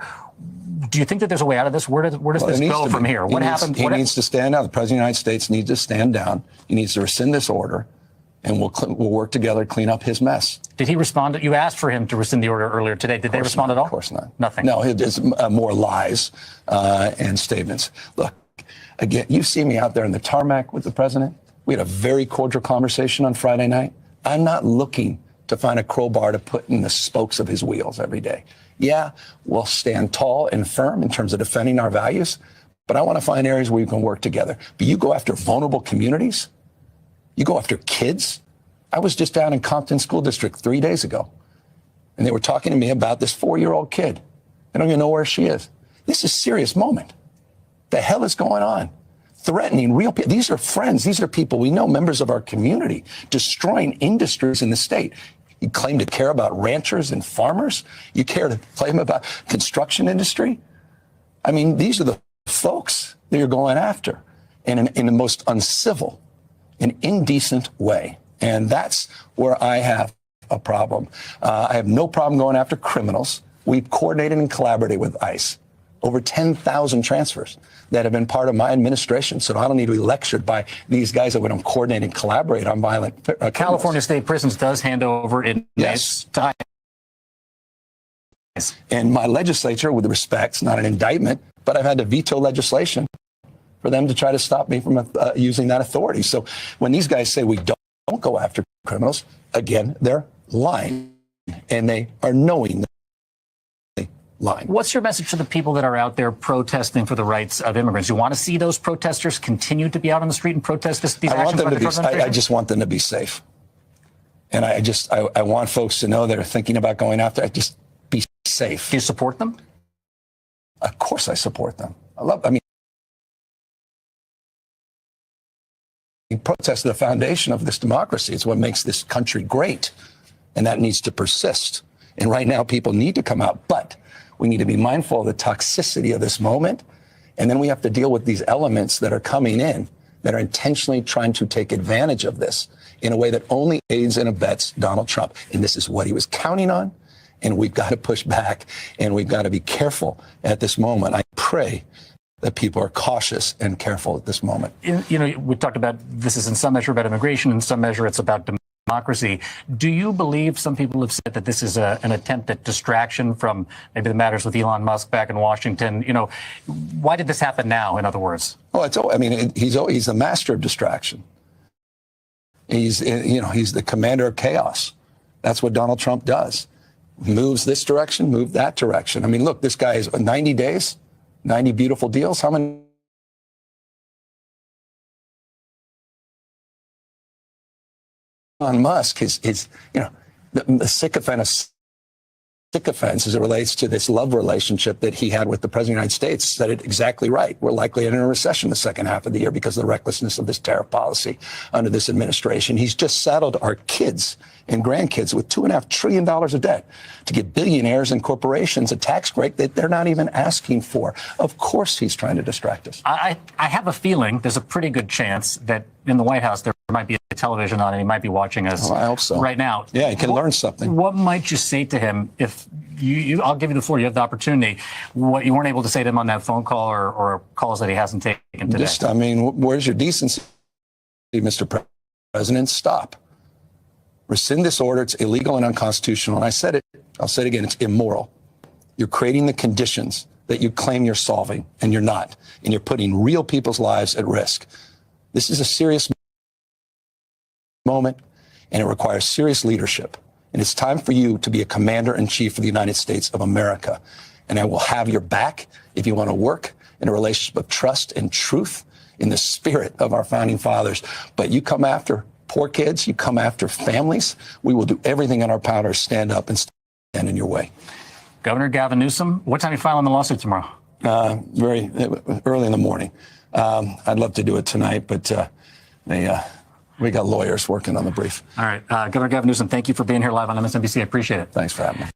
Do you think that there's a way out of this? Where does this go from here? What happens? He needs to stand down. The President of the United States needs to stand down. He needs to rescind this order, and we'll work together to clean up his mess. Did he respond? You asked for him to rescind the order earlier today. Did they respond at all? Of course not. Nothing. No, it's more lies and statements. Look, again, you've seen me out there in the tarmac with the president. We had a very cordial conversation on Friday night. I'm not looking to find a crowbar to put in the spokes of his wheels every day. Yeah, we'll stand tall and firm in terms of defending our values, but I want to find areas where we can work together. But you go after vulnerable communities, you go after kids. I was just down in Compton School District 3 days ago, and they were talking to me about this 4-year-old kid. I don't even know where she is. This is a serious moment. The hell is going on? Threatening real people. These are friends. These are people we know, members of our community, destroying industries in the state. You claim to care about ranchers and farmers? You claim about construction industry? I mean, these are the folks that you're going after in the most uncivil and indecent way. And that's where I have a problem. I have no problem going after criminals. We've coordinated and collaborated with ICE. Over 10,000 transfers that have been part of my administration. So I don't need to be lectured by these guys that we don't coordinate and collaborate on violent criminals. California State Prisons does hand over inmates to ICE. And my legislature, with respect, it's not an indictment, but I've had to veto legislation for them to try to stop me from using that authority. So when these guys say we don't go after criminals, again, they're lying, and they are knowing lying. What's your message to the people that are out there protesting for the rights of immigrants? You want to see those protesters continue to be out on the street and protest these actions by the Trump administration? I just want them to be safe. And I want folks to know that are thinking about going out there, just be safe. Do you support them? Of course I support them. Protest is the foundation of this democracy. It's what makes this country great. And that needs to persist. And right now people need to come out, but we need to be mindful of the toxicity of this moment. And then we have to deal with these elements that are coming in that are intentionally trying to take advantage of this in a way that only aids and abets Donald Trump. And this is what he was counting on. And we've got to push back, and we've got to be careful at this moment. I pray that people are cautious and careful at this moment. We talked about this is in some measure about immigration, in some measure it's about democracy. Do you believe, some people have said that this is an attempt at distraction from maybe the matters with Elon Musk back in Washington? Why did this happen now, in other words? He's the master of distraction. He's the commander of chaos. That's what Donald Trump does. Moves this direction, move that direction. Look, this guy is 90 days, 90 beautiful deals. How many? Elon Musk is the sycophants as it relates to this love relationship that he had with the president of the United States said it exactly right. We're likely to enter a recession the second half of the year because of the recklessness of this tariff policy under this administration. He's just saddled our kids and grandkids with $2.5 trillion of debt to give billionaires and corporations a tax break that they're not even asking for. Of course he's trying to distract us. I have a feeling there's a pretty good chance that in the White House there might be a television on and he might be watching us I hope so. right now. Yeah, he can learn something. What might you say to him if I'll give you the floor, you have the opportunity, what you weren't able to say to him on that phone call or calls that he hasn't taken today? Where's your decency, Mr. President? Stop. Rescind this order. It's illegal and unconstitutional. And I said it, I'll say it again, it's immoral. You're creating the conditions that you claim you're solving, and you're not. And you're putting real people's lives at risk. This is a serious moment, and it requires serious leadership. And it's time for you to be a commander-in-chief of the United States of America. And I will have your back if you want to work in a relationship of trust and truth in the spirit of our founding fathers. But you come after poor kids, you come after families, we will do everything in our power to stand up and stand in your way. Governor Gavin Newsom, what time are you filing the lawsuit tomorrow? Very early in the morning. I'd love to do it tonight, but we got lawyers working on the brief. All right. Governor Gavin Newsom, thank you for being here live on MSNBC. I appreciate it. Thanks for having me.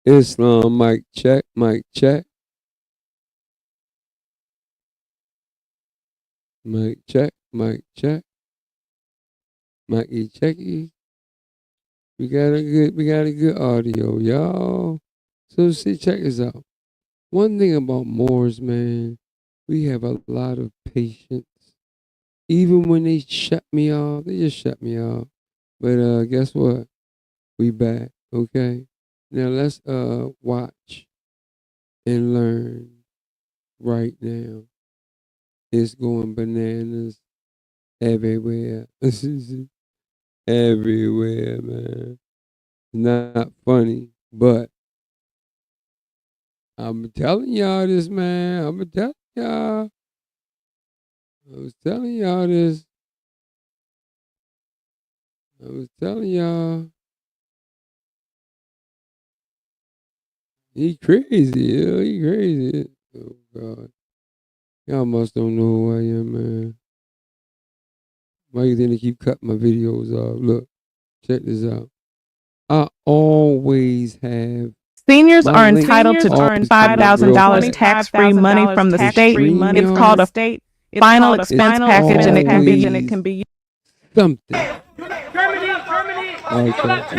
Islam, mic check, mic check. Mic check, mic check. Mic checky. We got a good audio, y'all. So see, check this out. One thing about Moors, man, we have a lot of patience. Even when they shut me off, they just shut me off. But guess what? We back, okay? Now let's watch and learn right now. It's going bananas everywhere. Everywhere, man. Not funny, but I'm telling y'all this, man. I'm telling y'all. I was telling y'all this. I was telling y'all. He crazy, yo. He crazy. Oh, God. Y'all must don't know who I am, man. Why you think they keep cutting my videos off? Look, check this out. I always have. Seniors are entitled to $5,000 tax-free money from the state. It's called a final expense package, and it can be something. Okay, you do that.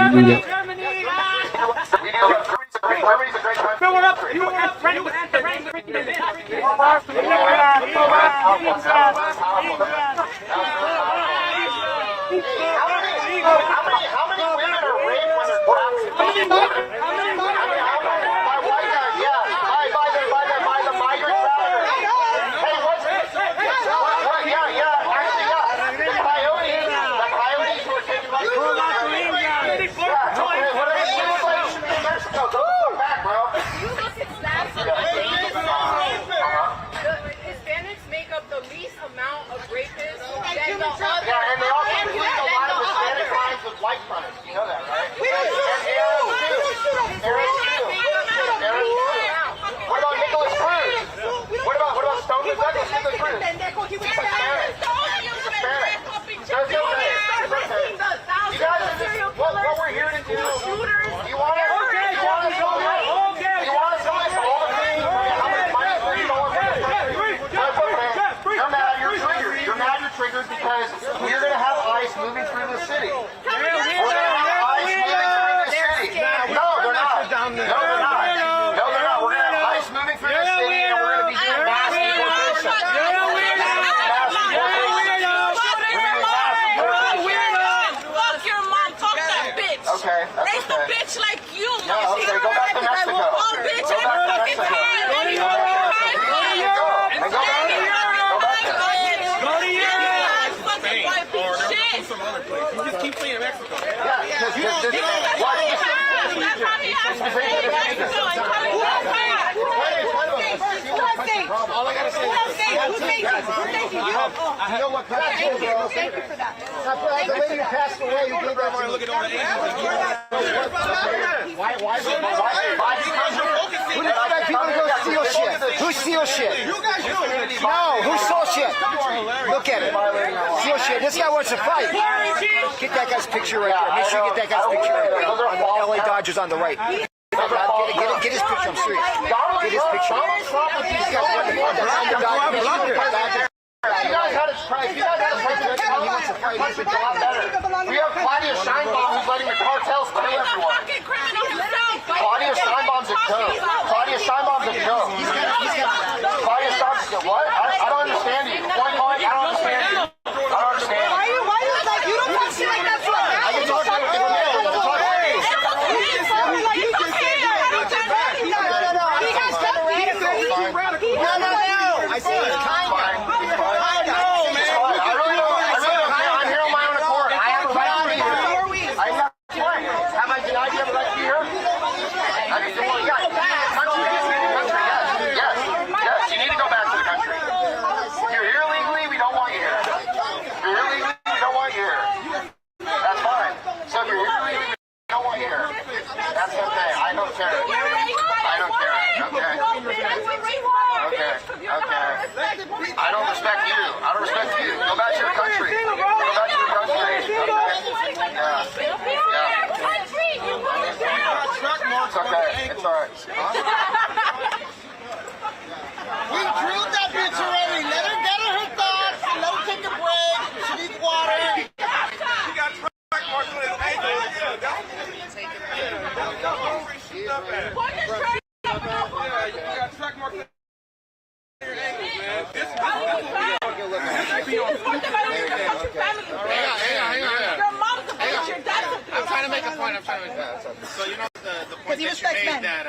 How many women are raped when they're toxic? By the migrant traffickers. Hey, what's this? Actually, the coyotes were taking like what are they doing in Mexico? Go back, bro. Hispanics make up the least amount of rapists. And they also complete a lot of Hispanic crimes with white frontage. You know that, right? What about Nicholas Cruz? What about Stone Douglas? Nicholas Cruz? He's Hispanic. That's okay. You guys are just, what we're here to do, you want to tell us all the things, how much money we don't want to pay. That's okay. You're mad, you're triggered. You're mad, you're triggered because we're going to have ICE moving through the city. We're going to have ICE moving through the city. No, they're not. No, they're not. No, they're not. We're going to have ICE moving through the city and we're going to be doing mass deportation. Okay, that's raised a bitch like you. No, okay, go back to Mexico. Oh, bitch, go back to Mexico. Go to Europe. Go to Europe. Fucking white piece of shit. You just keep saying Mexico. Yeah, because you don't all I gotta say is I know what thank you for that. The lady who passed away who gave that look at all the who expect people to go steal shit? Who steals shit? No, who stole shit? Look at it. Steal shit. This guy wants to fight. Get that guy's picture right there. Make sure you get that guy's picture right there. On the LA Dodgers on the right. Get his picture, I'm serious. Get his picture. These guys want to Dodgers. You guys had a strike. You guys had a strike. He wants to fight. He's a lot better. We have Claudia Sheinbaum who's letting the cartels kill everyone. Claudia Sheinbaum's a joke. Claudia Sheinbaum's a joke. Claudia Sheinbaum's a joke. What? I don't understand you. Point blank, I don't understand you. I don't understand you. Why you like, you don't talk shit like that to a man. I can talk to you. I see it's kind of. I'm here on my own accord. I have a right to be here. I have a right. Have I denied you have a right to be sorry. We drilled that bitch already. Let her get her thoughts. Let her take a break. She needs water. She got track marks on his ankle. I'm trying to make a point. So you know the point that you made that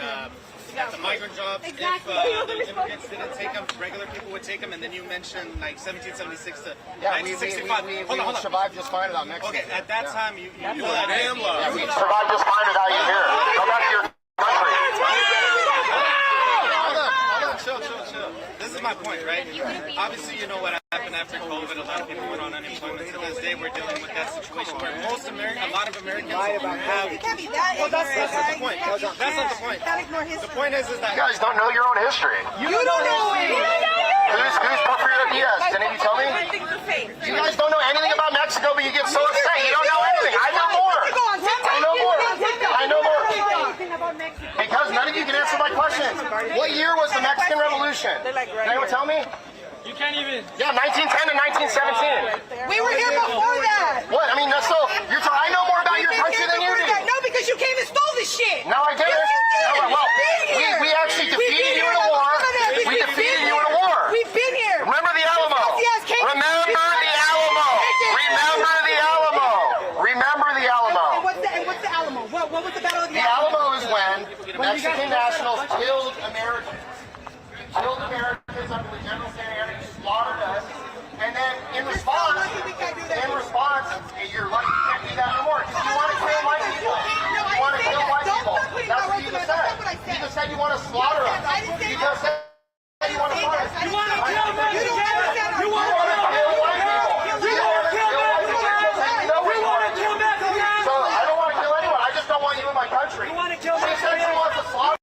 the migrant jobs, exactly. If the immigrants didn't take them, regular people would take them, and then you mentioned like 1776 to 1965. We survived just fine without Mexico. Okay, at that time you that damn love. Yeah, we survived just fine without you here. Come back to your country. Hold on, chill. This is my point, right? Obviously, you know what happened after COVID. A lot of people went on unemployment. To this day, we're dealing with that situation where a lot of Americans have. Well, that's not the point. That's not the point. The point is that you guys don't know your own history. You don't know it. Who's Porfirio Diaz? Can you tell me? You guys don't know anything about Mexico, but you get so upset. You don't know anything. I know more. I know more. Because none of you can answer my questions. What year was the Mexican Revolution? Can anyone tell me? You can't even. Yeah, 1910 to 1917. We were here before that. What? I mean, so I know more about your country than you do. No, because you came and stole this shit. No, I didn't. No, well, we actually defeated you in a war. We defeated you in a war. We've been here. Remember the Alamo. Remember the Alamo. Remember the Alamo. Remember the Alamo. And what's the Alamo? What was the Battle of the Alamo? The Alamo is when the Mexican nationals killed Americans. Killed Americans under the General Stanley, slaughtered us, and then in response, you're like, you can't do that anymore because you want to kill white people. You want to kill white people. That's what you just said. You just said you want to slaughter us. You just said you want to slaughter us. You want to kill Mexicans. You want to kill white people. You want to kill Mexicans. We want to kill Mexicans. So I don't want to kill anyone. I just don't want you in my country. You want to kill Mexicans. She said she wants to slaughter.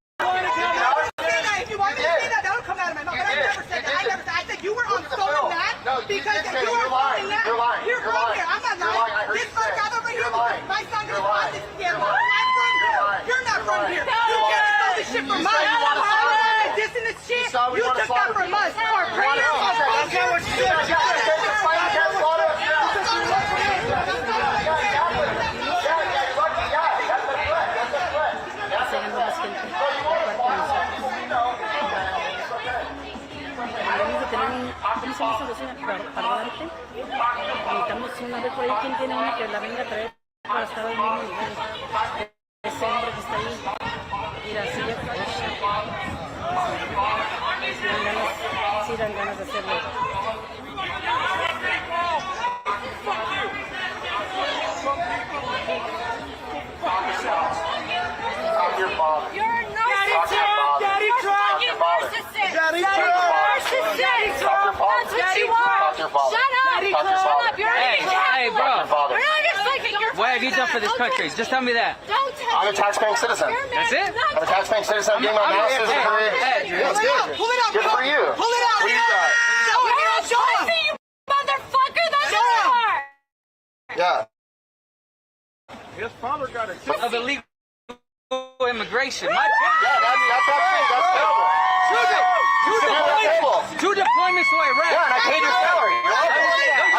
You were on stolen land because you were lying. You're lying. You're from here. I'm not lying. This first guy over here, my son is on this camera. I'm from here. You're not from here. You came and stole this shit from us. This and this shit, you took that from us. Our prayers, our una solución para darte. Necesitamos una vez por ahí quien tiene una que la venga a traer para estar al mismo nivel. Ese hombre que está ahí. Mira, si ya sí dan ganas de hacerlo. Your father. You're a narcissist. Daddy Trump. You're narcissist. Daddy Trump. That's what you are. Shut up. Shut up. You're Hey, bro. We're not just looking your What have you done for this country? Just tell me that. Don't tell me. I'm a taxpaying citizen. That's it? I'm a taxpaying citizen. I'm getting my master's degree. Pull it up. Good for you. Pull it out. What do you got? Show him. You motherfucker. That's what you are. Yeah. His father got a of illegal immigration. My that's terrible. Two deployments to Iraq. Yeah, and I paid your salary. I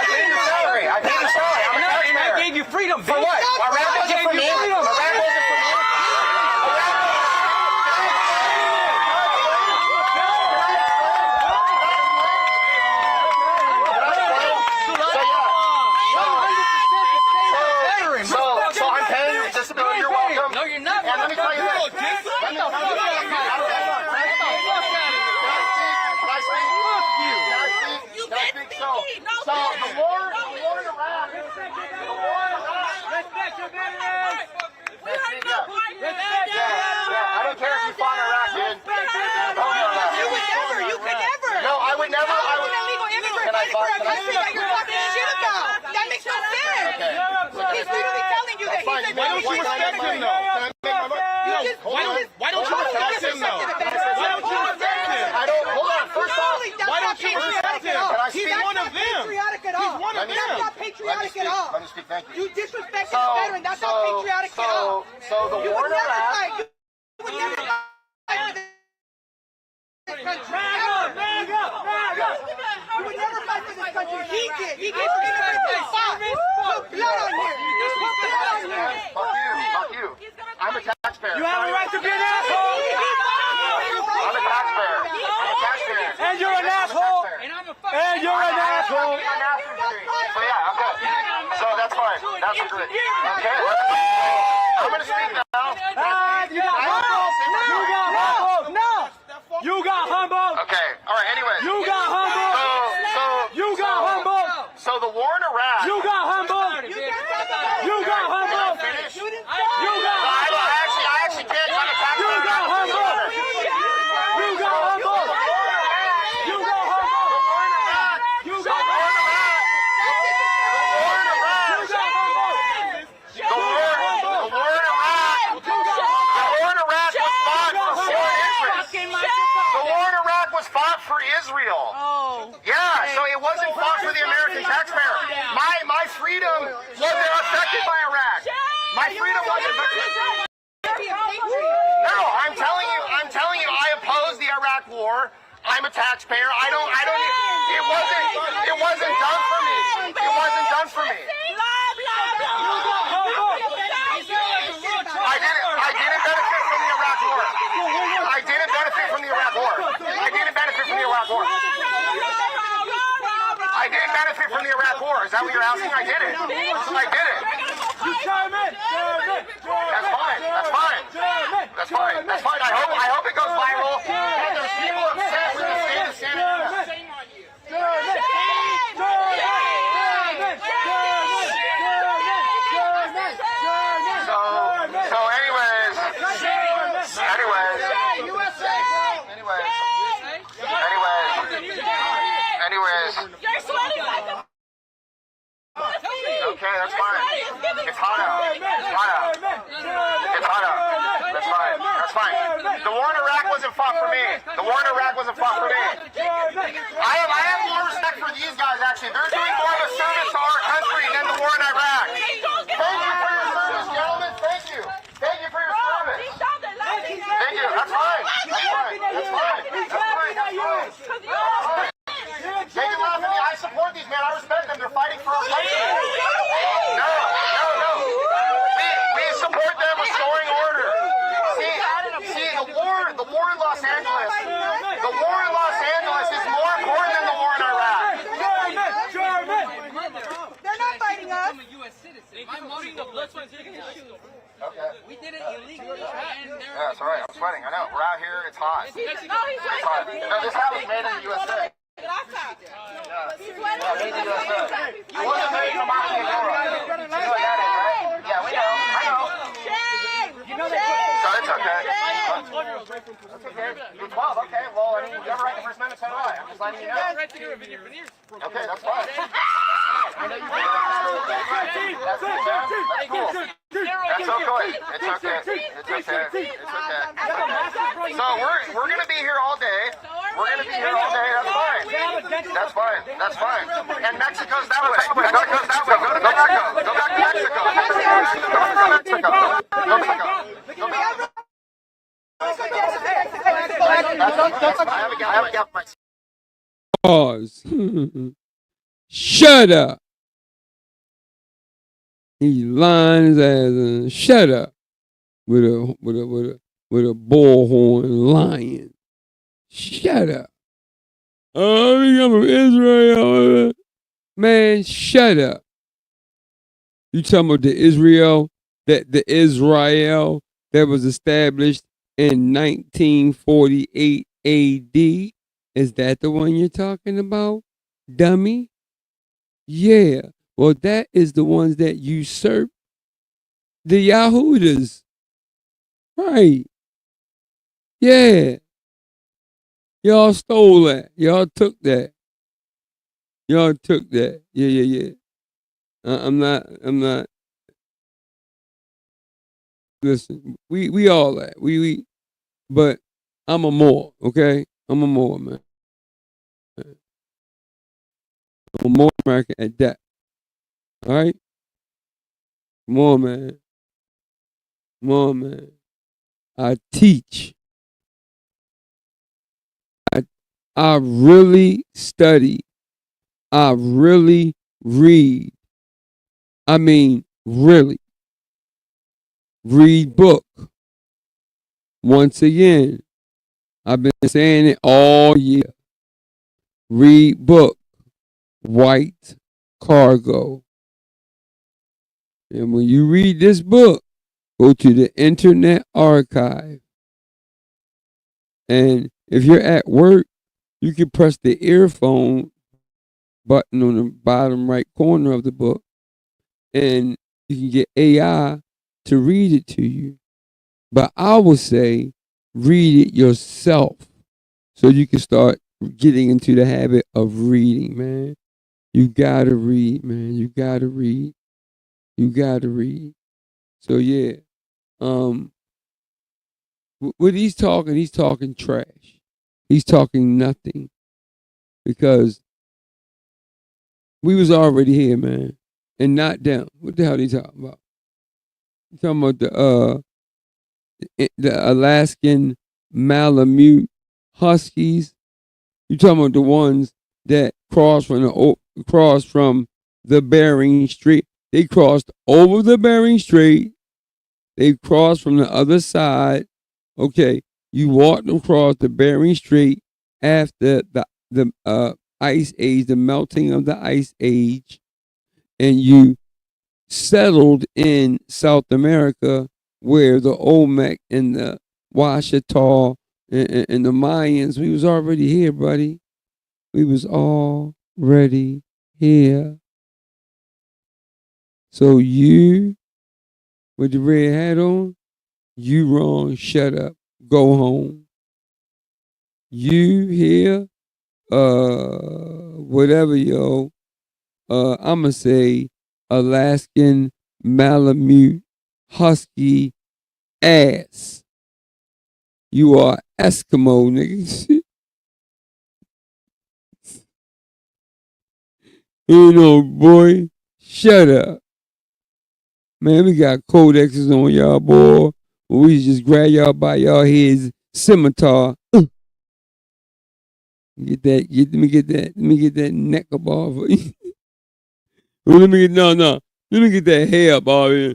paid your salary. I'm a taxpayer. And I gave you freedom. For what? Iraq wasn't for me. Iraq wasn't for me. So I'm paying your disability. You're welcome. No, you're not. And let me tell you this. Let me tell you So the war in Iraq. Respect your veterans. I don't care if you fought in Iraq, dude. You could never. No, I would never. I would illegal immigrant for a country that you're talking shit about. That makes no sense. He's literally telling you that he's a Why don't you respect him though? Can I make my point? Why don't you respect him though? Why don't you respect him? I don't. Hold on. First off, why don't you respect him? He's one of them. Patriotic at all. That's not patriotic at all. Let me speak. Thank you. You disrespect a veteran. That's not patriotic at all. So the war in Iraq. You would never. taxpayer. You have a right to be an asshole. I'm a taxpayer. I'm a taxpayer. And you're an asshole. And you're an asshole. So yeah, I'm good. So that's fine. That's agreed. Okay. I'm gonna speak now. You got humbled. You got humbled. Okay. All right. Anyway. You got humbled. You got humbled. So the war in Iraq. You got humbled. You got humbled. You got humbled. I actually can't try to tax You got humbled. You got humbled. You got humbled. You got humbled. For Israel. Yeah, so it wasn't fought for the American taxpayer. My freedom wasn't affected by Iraq. My freedom wasn't affected. No, I'm telling you, I oppose the Iraq war. I'm a taxpayer. It wasn't done for me. It wasn't done for me. I didn't benefit from the Iraq war. I didn't benefit from the Iraq war. I didn't benefit from the Iraq war. I didn't benefit from the Iraq war. Is that what you're asking? I did it. I did it. That's fine. That's fine. That's fine. That's fine. I hope it goes viral. And there's people upset with the state of Santa Ana. So anyways. Okay, that's fine. It's hot out. It's hot out. It's hot out. That's fine. That's fine. The war in Iraq wasn't fought for me. The war in Iraq wasn't fought for me. I have more respect for these guys, actually. They're doing more of a service to our country than the war in Iraq. Thank you for your service, gentlemen. Thank you. Thank you for your service. Thank you. That's fine. That's fine. That's fine. That's fine. That's fine. They can laugh at me. I support these men. I respect them. They're fighting for our country. No. We support them restoring order. See, the war in Los Angeles. The war in Los Angeles is more important than the war in Iraq. They're not fighting us. I'm a U.S. citizen. I'm voting the blood, sweat, and tears. Okay. We did it illegally. Yeah, it's all right. I'm sweating. I know. We're out here. It's hot. It's hot. No, this hat was made in the USA. He's Yeah, made in the USA. It wasn't made in Machiavelli. You know what that is, right? Yeah, we know. I know. So it's okay. That's okay. You're 12. Okay. Well, I mean, you ever write the First Amendment? So do I. I'm just letting you know. Okay, that's fine. I know you did that. That's cool, man. That's cool. That's okay. It's okay. It's okay. It's okay. So we're gonna be here all day. We're gonna be here all day. That's fine. That's fine. That's fine. And Mexico's that way. Mexico's that way. Go to Mexico. Go back to Mexico. Go back to Mexico. Go Mexico. Go Mexico. I have a gap in my. Pause. Shut up. He lying his ass and shut up with a bullhorn lion. Shut up. Oh, I'm from Israel. Man, shut up. You talking about the Israel that was established in 1948 AD? Is that the one you're talking about, dummy? Yeah. Well, that is the ones that usurp the Yahudas. Right. Yeah. Y'all stole that. Y'all took that. Y'all took that. Yeah. I'm not. Listen, we all that. We but I'm a Moor, okay? I'm a Moor, man. I'm a Moor American at that. All right? Come on, man. Come on, man. I teach. I really study. I really read. I mean, really. Read book. once again, I've been saying it all year. Read book, White Cargo. And when you read this book, go to the Internet Archive. And if you're at work, you can press the earphone button on the bottom right corner of the book, and you can get AI to read it to you. But I would say read it yourself so you can start getting into the habit of reading, man. You gotta read, man. You gotta read. You gotta read. So yeah. What he's talking trash. He's talking nothing. Because we was already here, man. And not them. What the hell are they talking about? You talking about the Alaskan Malamute Huskies? You talking about the ones that crossed from the Bering Strait? They crossed over the Bering Strait. They crossed from the other side. Okay, you walked across the Bering Strait after the ice age, the melting of the ice age, and you settled in South America where the Olmec and the Ouachita and the Mayans, we was already here, buddy. We was already here. So you, with the red hat on, you wrong, shut up, go home. You here, whatever, yo, I'ma say Alaskan Malamute Husky ass. You are Eskimo, niggas. You know, boy, shut up. Man, we got codexes on y'all, boy. We just grab y'all by y'all heads, scimitar. Let me get that neck up off of you. Let me get that hair up off here.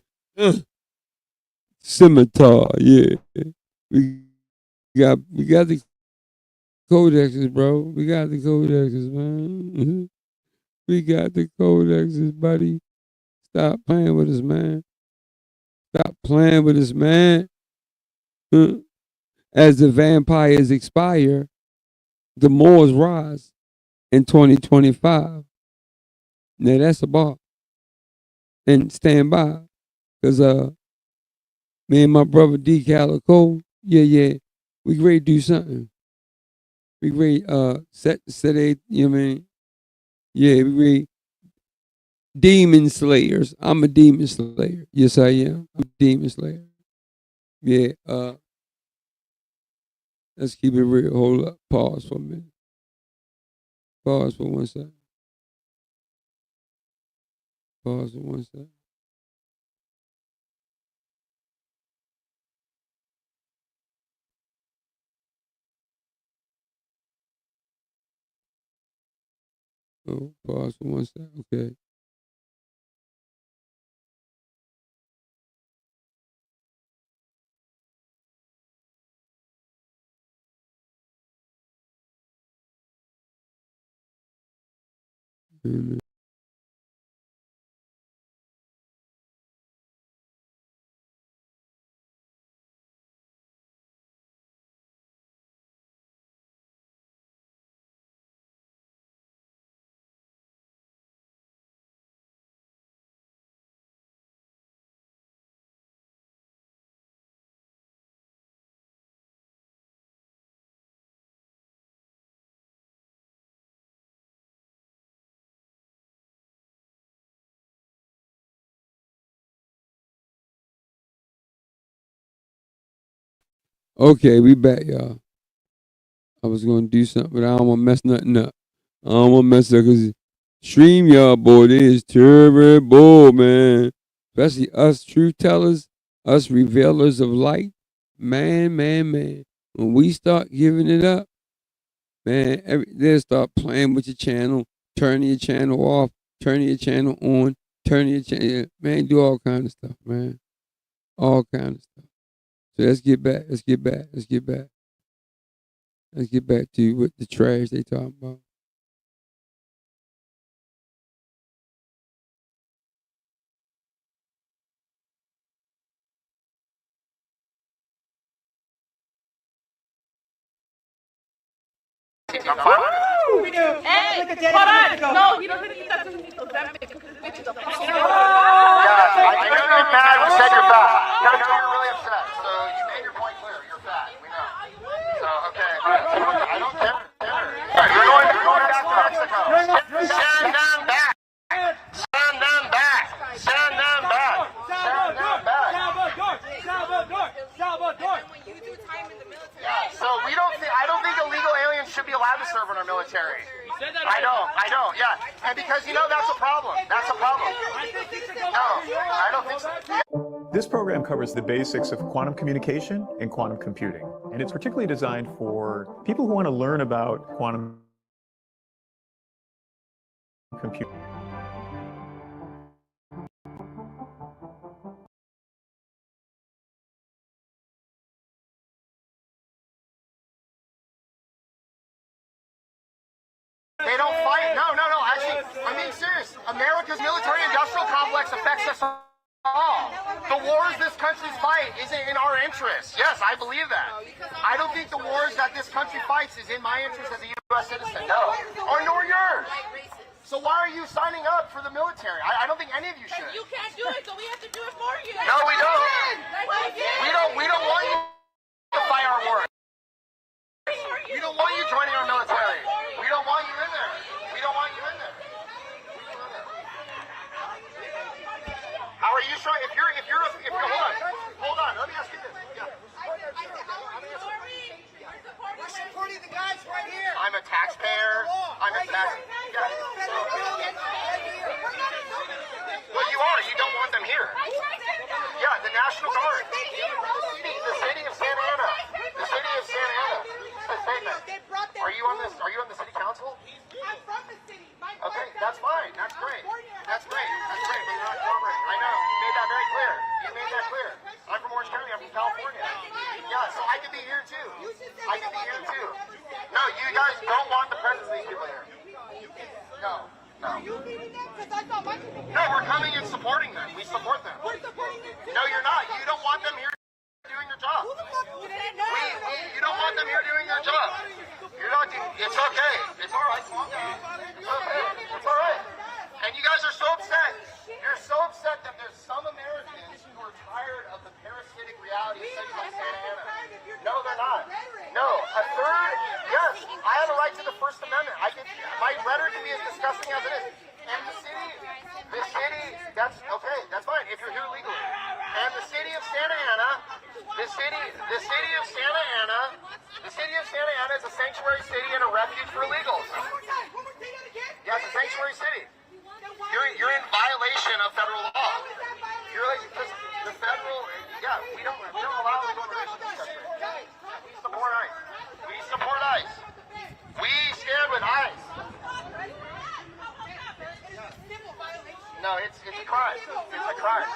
Scimitar, yeah. We got the codexes, bro. We got the codexes, man. We got the codexes, buddy. Stop playing with us, man. Stop playing with us, man. As the vampires expire, the Moors rise in 2025. Now that's a bar. And stand by. Because me and my brother D Calico, yeah, we ready to do something. We ready set a, you know what I mean? Yeah, we ready. Demon slayers. I'm a demon slayer. Yes, I am. I'm a demon slayer. Yeah, let's keep it real. Hold up. Pause for a minute. Pause for 1 second. Pause for 1 second. Oh, pause for 1 second. Okay. Amen. Okay, we back, y'all. I was gonna do something, but I don't want to mess nothing up. I don't want to mess up because StreamYard, boy, it is terrible, man. Especially us truth tellers, us revealers of light. Man. When we start giving it up, man, they'll start playing with your channel, turning your channel off, turning your channel on, turning your channel, man, do all kind of stuff, man. All kind of stuff. So let's get back. Let's get back to what the trash they talking about. No, he doesn't eat that to me. Ozempic. I know you're mad. We said you're fat. I know you're really upset. So you made your point clear. You're fat. We know. So, okay. I don't care. You're going back to Mexico. Send them back. Send them back. Send them back. Send them back. Salvador. You do time in the military. Yeah, so I don't think illegal aliens should be allowed to serve in our military. I don't, yeah. And because, that's a problem. That's a problem. No, I don't think so. This program covers the basics of quantum communication and quantum computing, and it's particularly designed for people who want to learn about quantum computing. They don't fight. No. Actually, I'm being serious. America's military-industrial complex affects us all. The wars this country's fight isn't in our interest. Yes, I believe that. I don't think the wars that this country fights is in my interest as a U.S. citizen. No. Or nor yours. So why are you signing up for the military? I don't think any of you should. You can't do it, so we have to do it for you. No, we don't. We don't want you to fight our war. We don't want you joining our military. We don't want you in there. We don't want you in there. How are you sure? If you're hold on. Let me ask you this. Yeah. We're supporting the guys right here. I'm a taxpayer. I'm a tax. Yeah. Well, you are. You don't want them here. Yeah, the National Guard. The city of Santa Ana. The city of Santa Ana. Are you on the city council? I'm from the city. Okay, that's fine. That's great. That's great. But you're not cooperating. I know. You made that very clear. I'm from Orange County. I'm from California. Yeah, so I could be here too. No, you guys don't want the presence of these people here. No. No, we're coming and supporting them. We support them. No, you're not. You don't want them here doing their job. You don't want them here doing their job. You're not. It's okay. It's all right. Calm down. It's okay. It's all right. And you guys are so upset. You're so upset that there's some Americans who are tired of the parasitic reality of cities like Santa Ana. No, they're not. No, a third. Yes, I have a right to the First Amendment. My rhetoric can be as disgusting as it is. And the city. That's okay. That's fine if you're here legally. And the city of Santa Ana. The city of Santa Ana is a sanctuary city and a refuge for illegals. Yeah, it's a sanctuary city. You're in violation of federal law. Because the federal, we don't allow illegal immigration in this country. We support ICE. We stand with ICE. No, it's a crime. It's a crime.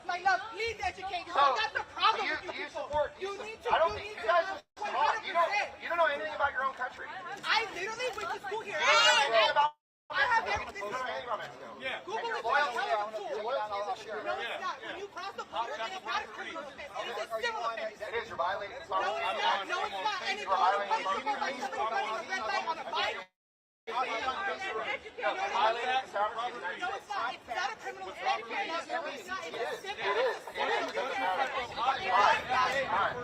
My love, please educate yourself. That's the problem. You support. I don't think you guys are smart. You don't know anything about your own country. I literally went to school here. You don't know anything about I have everything. You don't know anything about Mexico. Yeah. Google it. Your loyalty is insured. No, it's not. When you cross the border, it's not a criminal offense. It is a civil offense. It is. You're violating the No, it's not. No, it's not. And if you go by somebody running a red light on a bike, No, violating the sovereignty of the United States. it's not a criminal offense. No, it's not. It's a civil It is. It doesn't matter. It's a crime.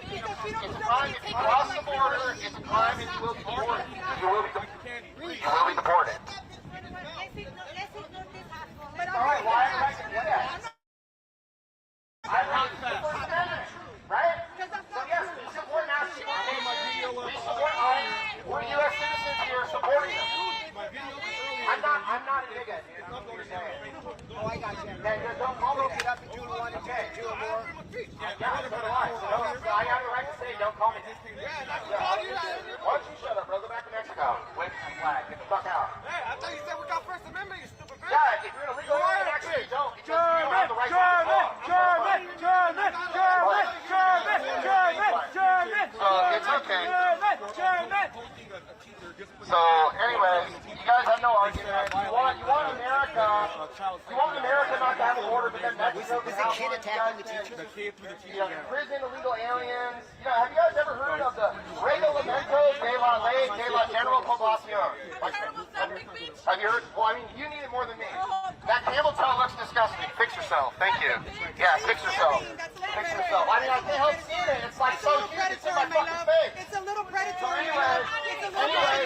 It's a crime. If you cross the border, it's a crime and you will be deported. You will be deported. All right, why am I going to do that? Right? So yes, we support national. We support we're U.S. citizens here supporting them. I'm not a bigot, dude. Oh, I got you. Don't call me that. June 1 and 10. June more. Yeah, so do I. So I have the right to say, don't call me that. Why don't you shut up, bro? Go back to Mexico. Wave the flag. Get the fuck out. Hey, I thought you said we got First Amendment, you stupid bitch. Yeah, if you're an illegal alien, actually, you don't. You don't have the right to talk. So, anyways, you guys have no argument. You want America not to have a border, but then Mexico can have one. Attacking the teachers? Prison illegal aliens. Have you guys ever heard of the Reglamento de la Ley de la General Población? Have you heard? Well, I mean, you need it more than me. That camel toe looks disgusting. Fix yourself. Thank you. Yeah, fix yourself. Fix yourself. I mean, I can't help seeing it. It's like so huge. It's in my fucking face. It's a little predatory.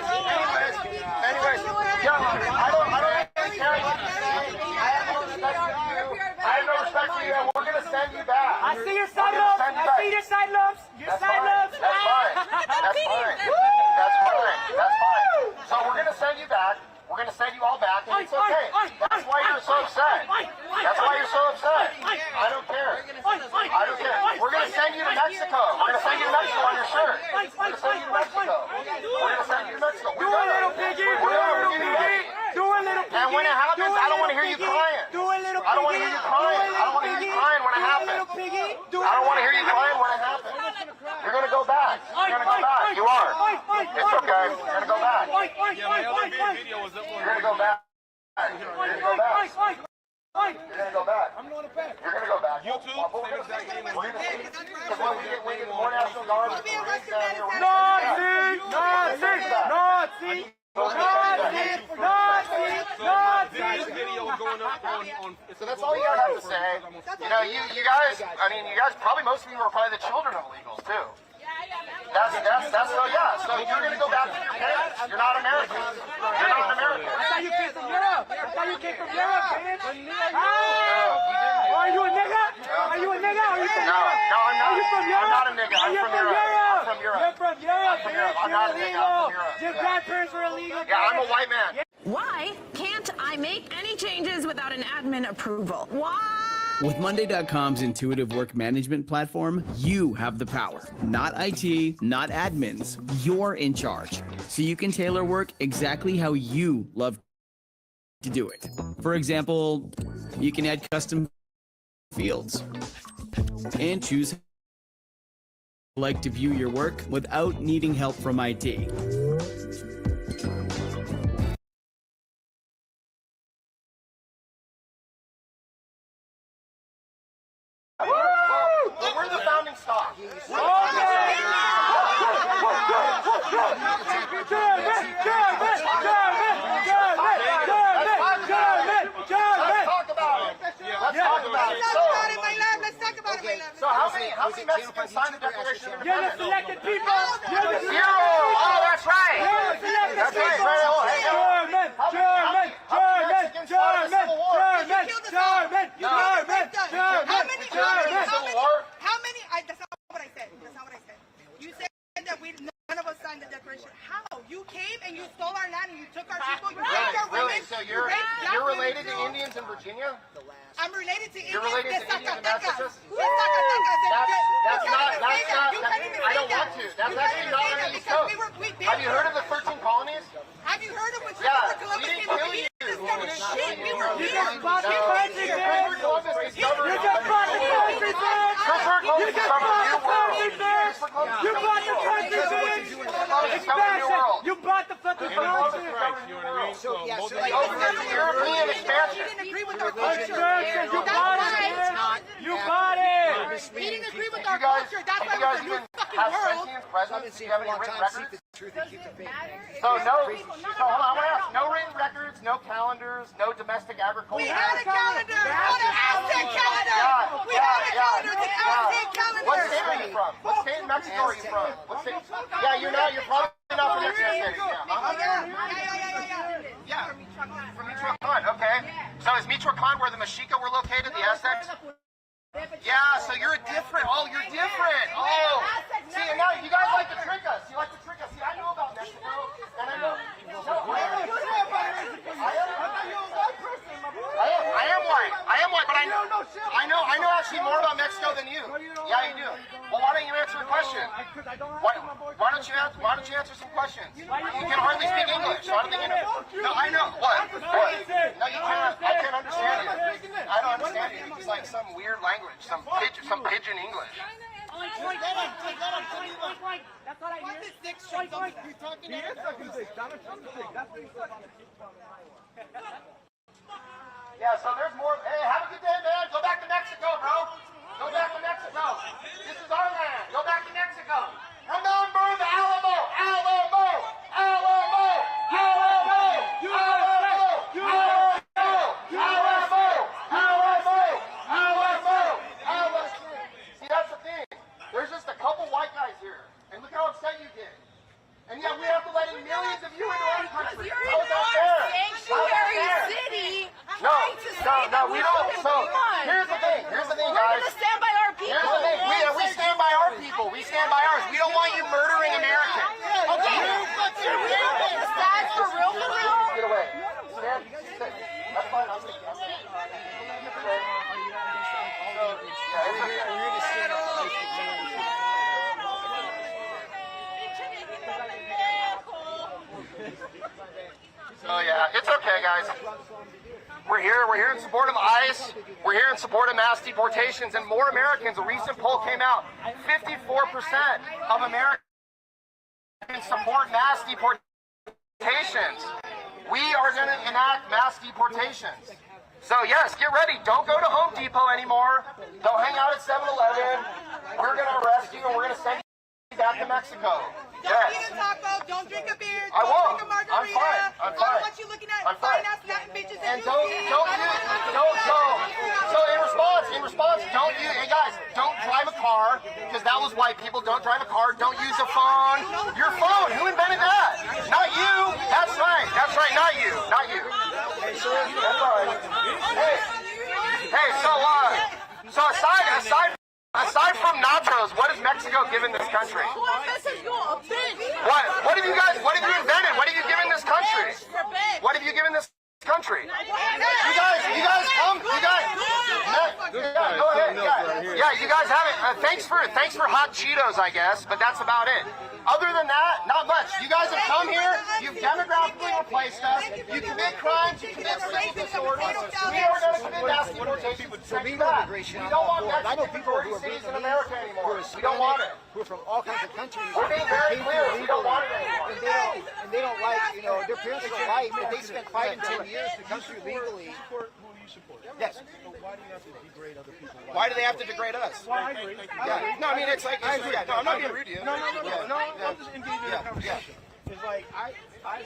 Anyways, yeah, I don't really care what you say. I have no respect for you. I have no respect for you, and we're gonna send you back. I see your side lobes. I see your side lobes. Your side lobes. That's fine. That's fine. That's fine. That's fine. So we're gonna send you back. We're gonna send you all back, and it's okay. That's why you're so upset. That's why you're so upset. I don't care. I don't care. We're gonna send you to Mexico. We're gonna send you to Mexico on your shirt. We're gonna send you to Mexico. We're gonna send you to Mexico. Do a little piggy. Do a little piggy. Do a little piggy. And when it happens, I don't want to hear you crying. Do a little piggy. I don't want to hear you crying. I don't want to hear you crying when it happens. I don't want to hear you crying when it happens. You're gonna go back. You're gonna go back. You are. It's okay. You're gonna go back. You're gonna go back. You're gonna go back. You're gonna go back. I'm going to back. You're gonna go back. You too. We're gonna see. Because when we get more National Guard, Nazi! Nazi! So that's all you guys have to say. You guys, I mean, you guys, probably most of you are probably the children of illegals too. So you're gonna go back to your parents. You're not American. You're not American. I thought you came from Europe. Bitch. Are you a nigga? Are you a nigga? Are you from Europe? No, I'm not. Are you from Europe? I'm not a nigga. I'm from Europe. I'm from Europe. You're from Europe. I'm not a nigga. I'm from Europe. Your grandparents were illegal. Yeah, I'm a white man. Why can't I make any changes without an admin approval? Why? With Monday.com's intuitive work management platform, you have the power. Not IT, not admins. You're in charge. So you can tailor work exactly how you love to do it. For example, you can add custom fields and choose how you like to view your work without needing help from IT. Well, we're the founding stock. So how many Mexicans signed the Declaration of Independence? You're the selected people. Zero. Oh, that's right. That's right. How many? That's not what I said. That's not what I said. You said that none of us signed the Declaration. How? You came and you stole our land and you took our people. You raped our women. So you're related to Indians in Virginia? I'm related to Indians. You're related to Indians in Massachusetts? Who's Zacatecas? That's not, I don't want to. That's actually not on the East Coast. Have you heard of the 13 colonies? Have you heard of when Columbus came over here? Shit, we were here. You just bought the country, man. You just bought the country, man. You just bought the country, man. You bought the country, man. Expansion. You bought the fucking country. European expansion. He didn't agree with our culture. You bought it, man. You bought it. He didn't agree with our culture. That's why we're a new fucking world. Do you have any written records? So hold on, I want to ask, no written records, no calendars, no domestic agriculture. We had a calendar, on an Aztec calendar. We had a calendar, it's an Aztec calendar. What state are you from? What state in Mexico are you from? What state? Yeah, you're probably not from Mexico City. Yeah. From Michoacan, okay. So is Michoacan where the Mexica were located, the Aztecs? Yeah, so you're different. Oh, you're different. Oh, see, and now you guys like to trick us. You like to trick us. See, I know about Mexico, and I know. I am white, but I know actually more about Mexico than you. Yeah, you do. Well, why don't you answer a question? Why don't you answer some questions? You can hardly speak English, so I don't think you know. No, I know. What? No, you can't. I can't understand you. I don't understand you. It's like some weird language, some pidgin English. That's what I hear. He is sucking dick. Donald Trump is dick. That's what he's sucking. Yeah, so there's more. Hey, have a good day, man. Go back to Mexico, bro. Go back to Mexico. This is our land. Go back to Mexico. Remember the Alamo, Alamo, Alamo, Alamo, Alamo, Alamo, Alamo, Alamo, Alamo. See, that's the thing. There's just a couple white guys here, and look how upset you get. And yet we have to let in millions of you into our country. How is that fair? Sanctuary city. No, we don't. So here's the thing, guys. We're gonna stand by our people. Here's the thing. We stand by our people. We stand by ours. We don't want you murdering Americans. Okay. You're real for the stats for real. Get away. Stand. Sit. That's fine. I'll take you. So yeah, it's okay, guys. We're here in support of ICE. We're here in support of mass deportations and more Americans. A recent poll came out, 54% of Americans support mass deportations. We are going to enact mass deportations. So yes, get ready. Don't go to Home Depot anymore. Don't hang out at 7-Eleven. We're going to arrest you and we're going to send you back to Mexico. Don't eat a taco, don't drink a beer, I won't. Drink a margarita. I'm fine. I don't want you looking at fine-ass Latin bitches And don't. So in response, don't use. Hey guys, don't drive a car because that was white people. Don't drive a car. Don't use a phone. Your phone. Who invented that? Not you. That's right. That's right. Not you. Not you. That's all right. Hey. So aside from nachos, what has Mexico given this country? What have you invented? What have you given this country? What have you given this country? You guys come. Go ahead. Yeah, you guys have it. Thanks for hot Cheetos, I guess, but that's about it. Other than that, not much. You guys have come here. You've demographically replaced us. You commit crimes. You commit physical disorders. We are going to commit mass deportation. We don't want Mexican minorities in America anymore. We don't want it. Who are from all kinds of countries. We're being very clear. We don't want it anymore. And they don't like, their parents are white, but they spent 5 and 10 years to come through legally. Yes. Why do you have to degrade other people? Why do they have to degrade us? Well, I agree. Yeah. No, I mean, it's like, I'm not being rude to you. No, I'm just engaging in a conversation. It's like, I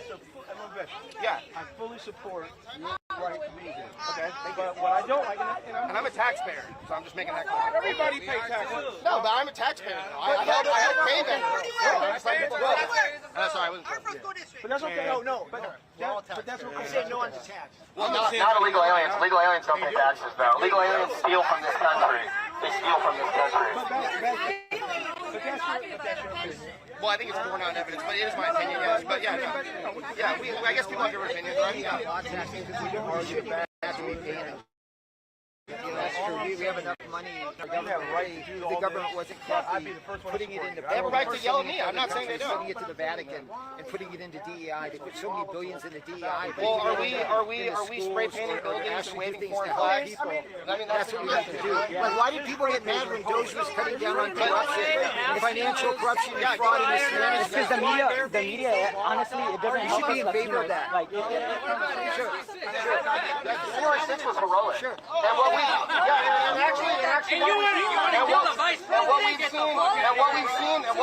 support, I'm a veteran. Yeah. I fully support your right to be there. Okay? But what I don't like, and I'm a taxpayer, so I'm just making that clear. Everybody pays taxes. No, but I'm a taxpayer. I help pay them. That's sorry, I wasn't sure. But that's okay. No. But that's okay. I say no on tax. Well, not illegal aliens. Legal aliens don't pay taxes, though. Legal aliens steal from this country. They steal from this country. Well, I think it's borne on evidence, but it is my opinion, yes. But yeah, I guess people have different opinions, right? Yeah. That's true. We have enough money. The government wasn't putting it into. They have a right to yell at me. I'm not saying they don't. Sending it to the Vatican and putting it into DEI. They put so many billions into DEI. Well, are we spray painting buildings and waving foreign flags? I mean, that's what we have to do. Like, why did people get mad when Doge was cutting down on corruption, financial corruption, and fraud and mismanagement? Because the media, honestly, it doesn't. You should be in favor of that. Like, sure. January 6th was heroic. Sure. And what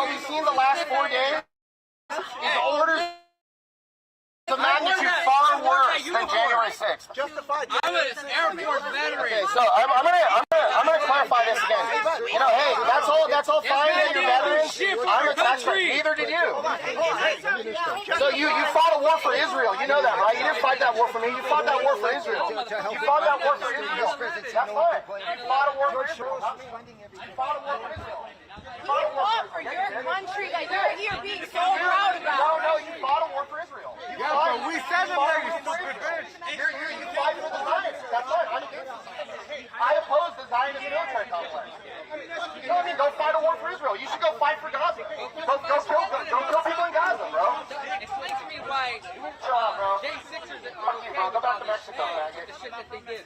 we've seen the last 4 days is orders of magnitude far worse than January 6th. Justified. I'm an Air Force veteran. Okay, so I'm gonna clarify this again. Hey, that's all fine that you're veterans. I'm a taxpayer. Neither did you. So you fought a war for Israel. You know that, right? You didn't fight that war for me. You fought that war for Israel. You fought that war for Israel. That's fine. You fought a war for Israel. You fought a war for Israel. You fought for your country that you're here being so proud about. No, you fought a war for Israel. We said it there, you stupid bitch. You fight for the Zionists. That's right. I oppose the Zionist military complex. You know what I mean? Go fight a war for Israel. You should go fight for Gaza. Go kill people in Gaza, bro. Explain to me why Good job, bro. J6ers that Fuck you, bro. Go back to Mexico, faggot. the shit that they did.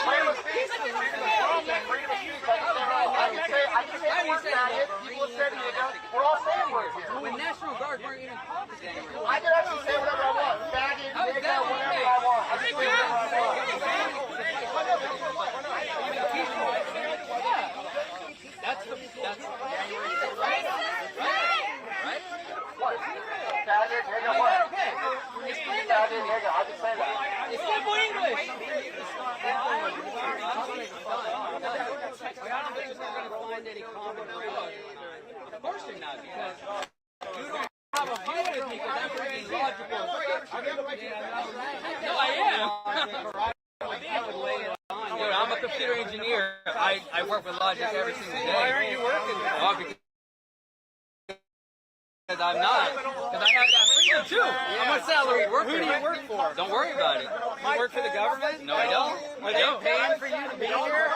Freedom of speech. Freedom of speech. I can say the word faggot. People have said nigga. Of course you're not, because you don't have a fight with me, because that's pretty logical. No, I am. Dude, I'm a computer engineer. I work with Logic every single day. Why aren't you working? Well, because I'm not. Because I have that freedom too. I'm a salary worker. Who do you work for? Don't worry about it. You work for the government? No, I don't. Are they paying for you to be here?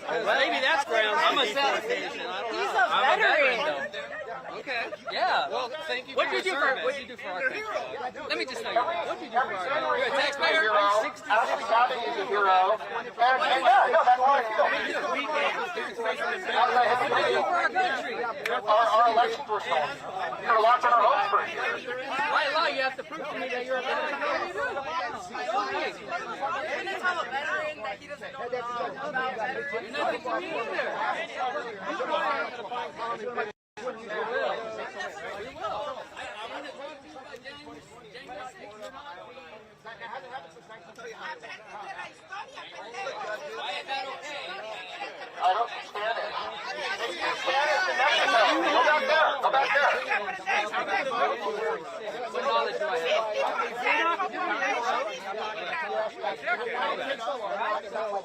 Maybe that's grounds. I'm a salary patient. He's a veteran though. Okay. Yeah. Well, thank you. What did you do for? What did you do for our country? Let me just know. What did you do for our country? You're a taxpayer. I'm 60. He's a hero. And yeah, no, that's how I feel. What did you do for our country? Our elections were stolen. We were locked in our homes for a year. By law, you have to prove to me that you're a veteran. You're gonna tell a veteran that he doesn't know about veterans? You're nothing to me either. I don't stand it. If you stand it, then that's enough. Go back there. Go back there. What knowledge do I have?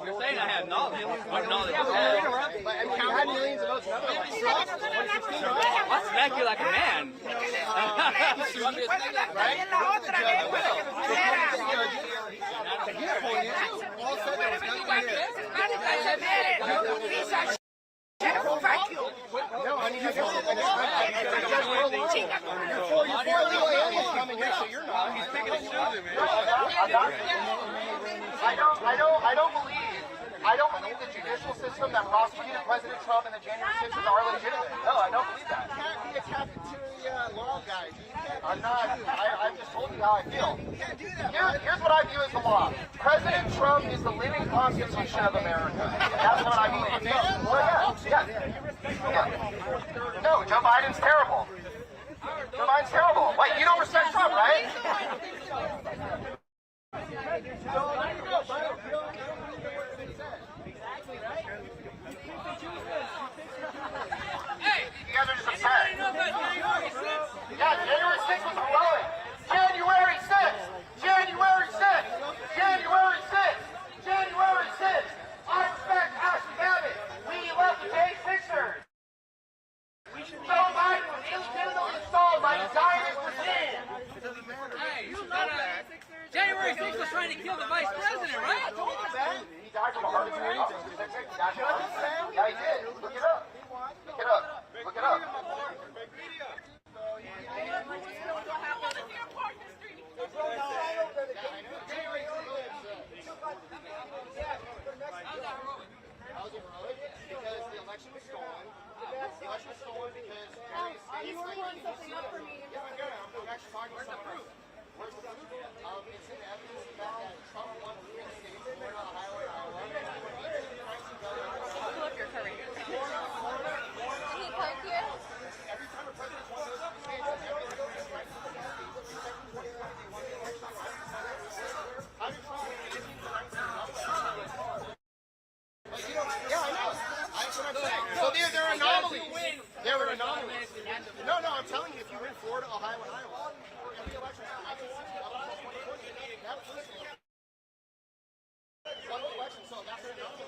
You're saying I have knowledge. What knowledge do I have? You had millions of votes. I'll smack you like a man. Right? No, I mean, you're four illegal aliens coming here, so you're not. He's picking a shooter, man. I don't believe the judicial system that prosecuted President Trump in the January 6th are legitimate. No, I don't believe that. You can't be a cafeteria law guy. I'm not. I just told you how I feel. Here's what I view as the law. President Trump is the living constitution of America. That's what I mean. Well, yeah. No, Joe Biden's terrible. Joe Biden's terrible. Wait, you don't respect Trump, right? You guys are just upset. Yeah, January 6th was heroic. January 6th! January 6th! January 6th! January 6th! I respect Ashley Babbitt. We love to take pictures. Joe Biden was illegitimately installed by the Zionist regime. Hey, you know that. January 6th was trying to kill the vice president, right? I told you that. He died from a heart attack. Yeah, he did. Look it up. Look it up. Look it up. How's it heroic? Because the election was stolen. The election was stolen because You were pulling something up for me. Yeah, I'm good. I'm actually talking about something. Where's the proof? It's in the evidence that Trump won 3 states, Florida, Ohio, and Iowa. Pull up your career. Can he park here? Every time a president won those 3 states, everyone goes to right. Yeah, I know. That's what I'm saying. So there are anomalies. There were anomalies. No, I'm telling you, if you win Florida, Ohio, and Iowa, every election one election, so that's an anomaly.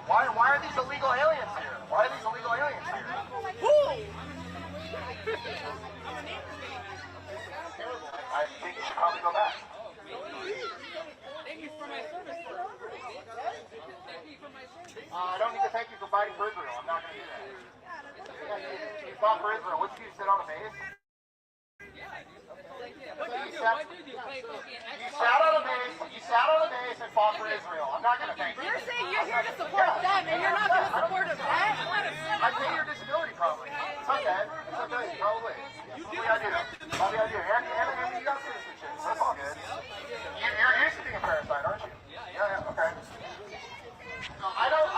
Why are these illegal aliens here? Why are these illegal aliens here? I think you should probably go back. Thank you for my service. I don't need to thank you for fighting for Israel. I'm not going to do that. You fought for Israel. What did you sit on a base? You sat on a base and fought for Israel. I'm not going to thank you. You're saying you're here to support them and you're not going to support them back? I pay your disability probably. It's okay. It's okay. Probably. Probably I do. And you got citizenship. That's all good. You're used to being a parasite, aren't you? Yeah, okay. No, I don't.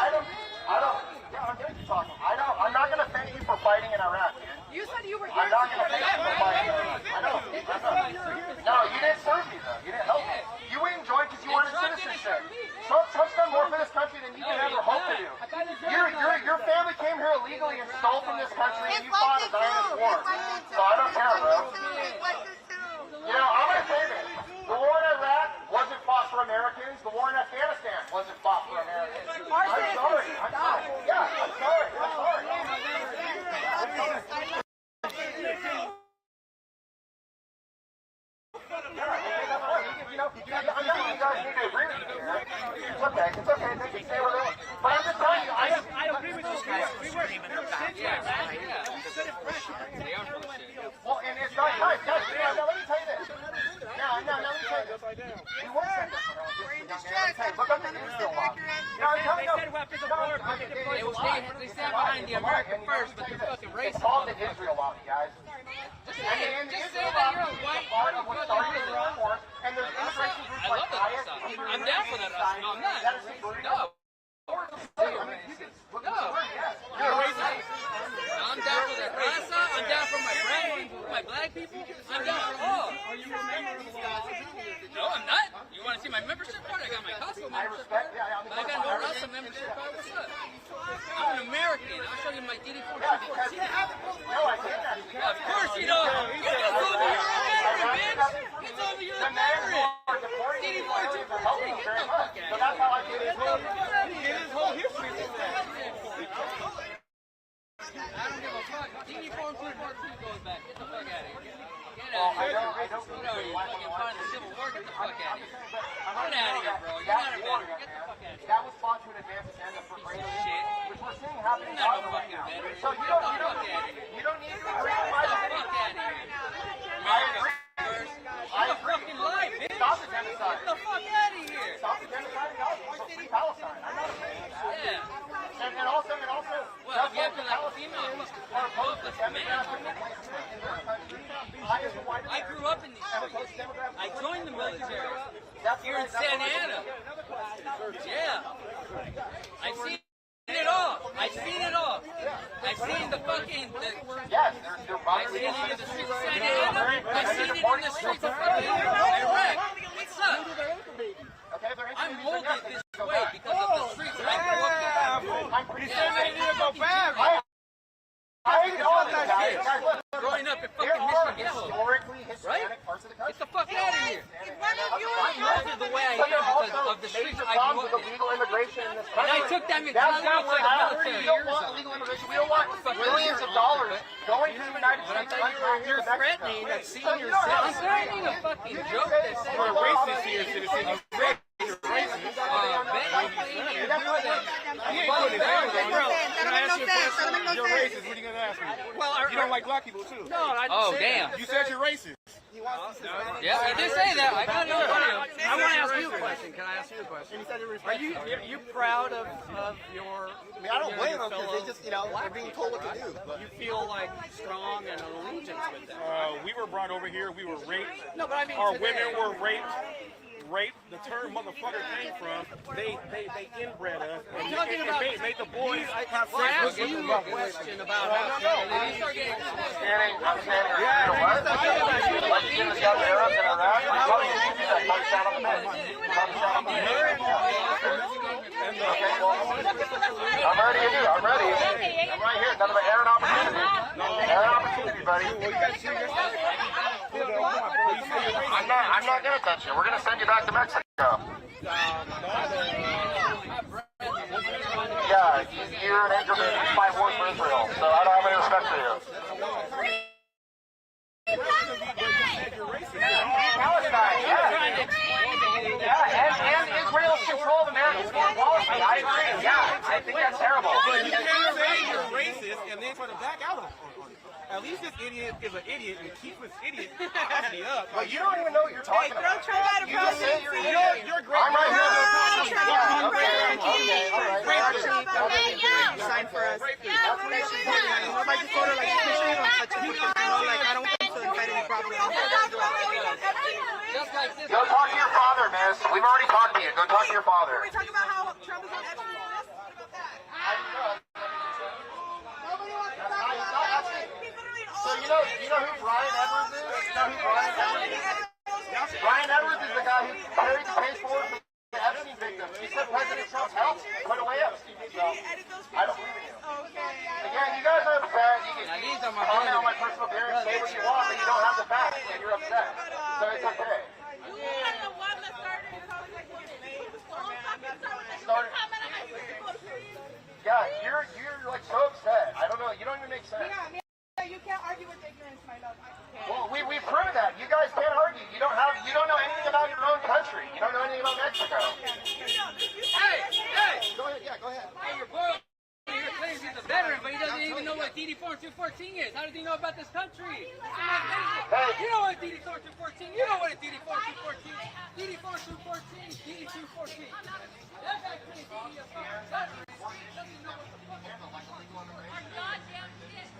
Yeah, I'm good. You're talking. I'm not going to thank you for fighting in Iraq, dude. You said you were here. I'm not going to thank you for fighting. I know. No, you didn't serve me though. You didn't help me. You wouldn't join because you wanted citizenship. Trump's done more for this country than you can ever hope to do. Your family came here illegally and stole from this country, and you fought a Zionist war. So I don't care, bro. You know, I'm going to say this. The war in Iraq wasn't fought for Americans. The war in Afghanistan wasn't fought for Americans. I'm sorry. Yeah, I'm sorry. You guys need to agree with me here. It's okay. They can say what they want. But I'm just telling you, I agree with you guys. Well, and it's not nice. Guys, now let me tell you this. Now let me tell you this. We were sent this around. Look up the Israel law. They said weapons of war can be deployed. They stand behind the American first, but they're fucking racist. It's called the Israel law, guys. Just say that you're a white fucking force, and there's immigration groups I love that stuff. I'm down for that stuff. No, I'm not. No. You're a racist. I'm down for that raza. I'm down for my brown people, my black people. I'm down for all. No, I'm not. You want to see my membership card? I got my Costco membership card. I got no Rasa membership card. What's up? I'm an American. I'll show you my DD4. No, I didn't. Of course you don't. You just told me you're a veteran, bitch. You told me you're a veteran. DD4 2 for free. Get the fuck out. So that's how I get his whole history. I don't give a fuck. DD4 2 goes back. Get the fuck out of here. Get out of here. I don't You know, you're fucking finding the Civil War. Get the fuck out of here. Get out of here, bro. You're not a veteran. Get the fuck out of here. That was fought to an advance agenda for greater shit. Which we're seeing happening You're not now. a fucking veteran. So you don't need to agree with my fuck out of here. America first. You're a fucking lie, bitch. Stop the genocide. Get the fuck out of here. Stop the genocide in Gaza. So free Palestine. I'm not afraid of that. Yeah. And also, well, you have to like female are opposed to demographic replacement in their country. I grew up in these streets. I joined the military here in Santa Ana. Yeah. I've seen it all. I've seen it all. I've seen the fucking... Yes, I've seen it in the streets of Santa Ana. I've seen it in the streets of fucking Iraq. What's up? I'm molded this way because of the streets I grew up in. He said they need to go back. I hate all that shit. Growing up in fucking Michigan, historically Hispanic parts of the country. Get the fuck out of here. I'm molded the way I am because of the streets I grew up in. Illegal immigration in this country. And I took that mentality outside the military. We don't want illegal immigration. We don't want millions of dollars going to the United States. You're threatening that senior citizen. I'm threatening a fucking joke that you're a racist senior citizen. You're racist. You're racist. What are you going to ask me? Well, you don't like black people too. No, I didn't say damn. that. You said you're racist. Yeah, I did say that. I got no idea. I want to ask you a question. Can I ask you a question? Are you proud of your? I mean, I don't blame them because they just, they're being told what to do. But you feel like strong and an allegiance with them. We were brought over here. We were raped. No, but I mean, our today, women were raped. The term motherfucker came from. They inbred us. I'm talking about made the boys have well, I sex asked you a question about how. I'm ready. I'm right here. None of the air and opportunity. Air and opportunity, buddy. I'm not gonna touch you. We're gonna send you back to Mexico. you're an angel to fight war for Israel. So I don't have any respect for you. Palestine, and Israel's control of American foreign policy. I agree. Yeah, I think that's terrible. But you can't say you're racist and then try to back out on it. At least this idiot is an idiot and keeps this idiot me up. But you don't even know what you're talking about. Trump out of presidency. You're great. I'm right here. Sign for us. Nobody just told her like pushing it on such a people. Like I don't want them to incite any problem. Go talk to your father, miss. We've already talked to you. Go talk to your father. We talking about how Trump is on Epstein's list. What about that? Nobody wants to talk about that. So you know who Brian Edwards is? You know who Brian Edwards is? Brian Edwards is the guy who carried the paperwork for the Epstein victims. He said President Trump's helped put away Epstein. So I don't believe in you. Again, you guys are upset. You can comment on my personal appearance, say what you want, but you don't have the facts, and you're upset. So it's okay. Yeah, you're like so upset. I don't know. You don't even make sense. You can't argue with ignorance, my love. Well, we proved that. You guys can't argue. You don't know anything about your own country. You don't know anything about Mexico. Hey! Go ahead. Yeah, go ahead. Hey, your boy here claims he's a veteran, but he doesn't even know what DD 4214 is. How does he know about this country? Hey. You know what DD 4214? You know what a DD 4214 is. DD 4214, DD 214. That guy claims he's a fucking veteran. He doesn't know what the fuck is going on. Our goddamn shit.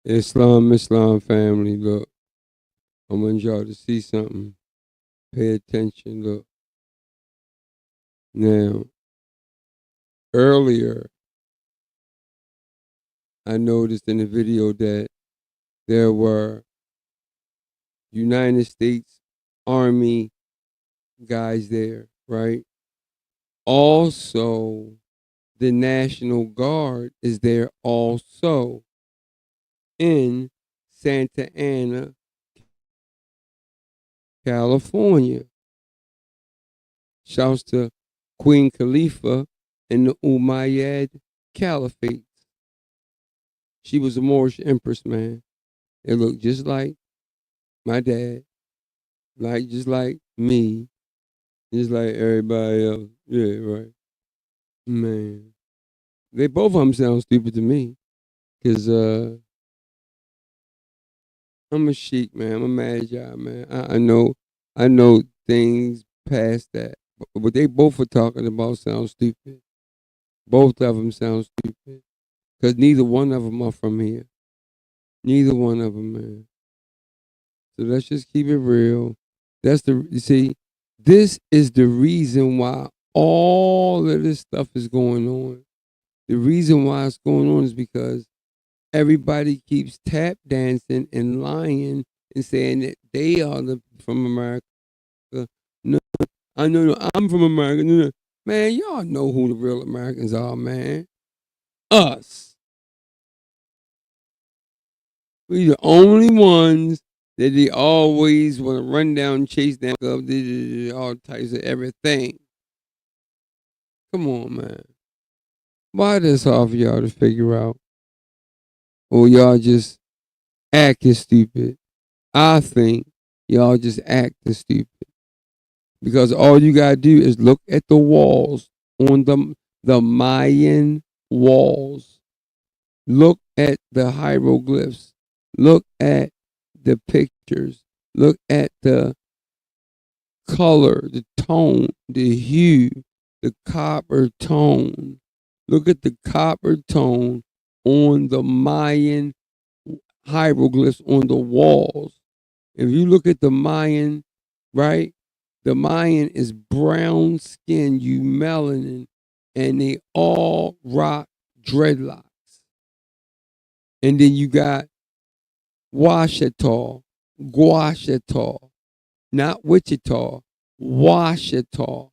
Islam family, look. I want y'all to see something. Pay attention, look. Now, earlier, I noticed in the video that there were United States Army guys there, right? Also, the National Guard is there also in Santa Ana, California. Shouts to Queen Khalifa and the Umayyad Caliphate. She was a Moorish empress, man. It looked just like my dad, just like me, just like everybody else. Yeah, right. Man, they both of them sound stupid to me, cause I'm a sheik, man. I'm a magi, man. I know things past that. But what they both are talking about sounds stupid. Both of them sound stupid. Because neither one of them are from here. Neither one of them, man. So let's just keep it real. You see, this is the reason why all of this stuff is going on. The reason why it's going on is because everybody keeps tap dancing and lying and saying that they are from America. No, I know I'm from America. No. Man, y'all know who the real Americans are, man. Us. We the only ones that they always want to run down, chase down, all types of everything. Come on, man. Why this hard for y'all to figure out? Or y'all just acting stupid? I think y'all just acting stupid. Because all you gotta do is look at the walls on the Mayan walls. Look at the hieroglyphs. Look at the pictures. Look at the color, the tone, the hue, the copper tone. Look at the copper tone on the Mayan hieroglyphs on the walls. If you look at the Mayan, right? The Mayan is brown skin, you melanin, and they all rock dreadlocks. And then you got Ouachita, not Wichita, Ouachita,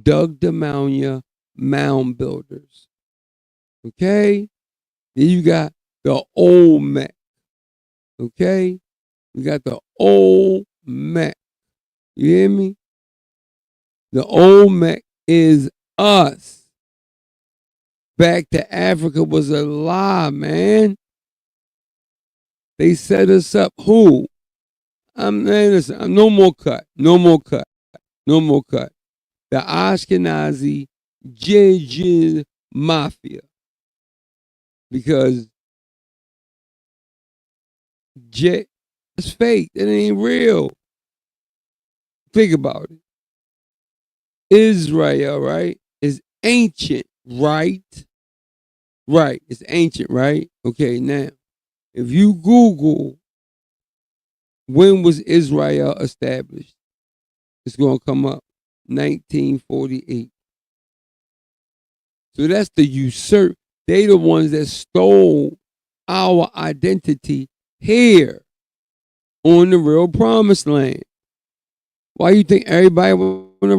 Doug DeMaunia mound builders. Okay? Then you got the Olmec. Okay? You got the Olmec. You hear me? The Olmec is us. Back to Africa was a lie, man. They set us up. Who? Listen, no more cut. No more cut. No more cut. The Ashkenazi JJ Mafia. Because it's fake. It ain't real. Think about it. Israel, right, is ancient, right? Right. It's ancient, right? Okay, now, if you Google when was Israel established, it's going to come up 1948. So that's the usurp. They the ones that stole our identity here on the real promised land. Why you think everybody want to?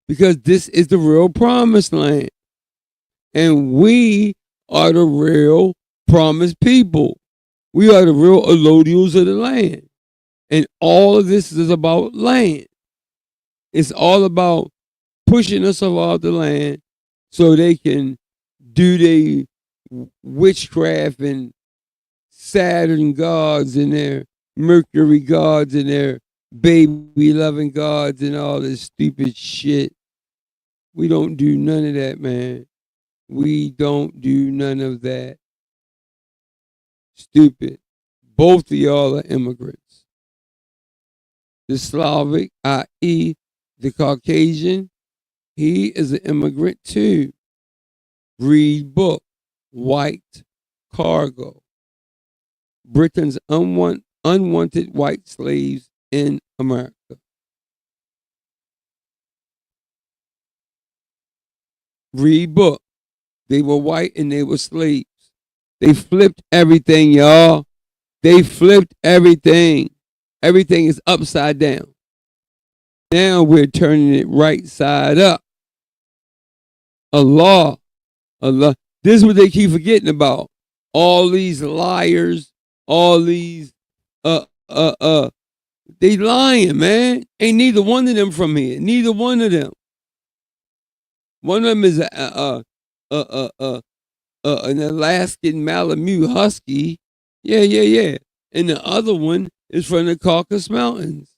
Because this is the real promised land. And we are the real promised people. We are the real allodials of the land. And all of this is about land. It's all about pushing us off the land so they can do their witchcraft and Saturn gods and their Mercury gods and their baby loving gods and all this stupid shit. We don't do none of that, man. We don't do none of that. Stupid. Both of y'all are immigrants. The Slavic, i.e., the Caucasian, he is an immigrant too. Read book, White Cargo. Britain's unwanted white slaves in America. Read book. They were white and they were slaves. They flipped everything, y'all. They flipped everything. Everything is upside down. Now we're turning it right side up. Allah. This is what they keep forgetting about. All these liars, all these they lying, man. Ain't neither one of them from here. Neither one of them. One of them is an Alaskan Malamute Husky. Yeah. And the other one is from the Caucasus Mountains.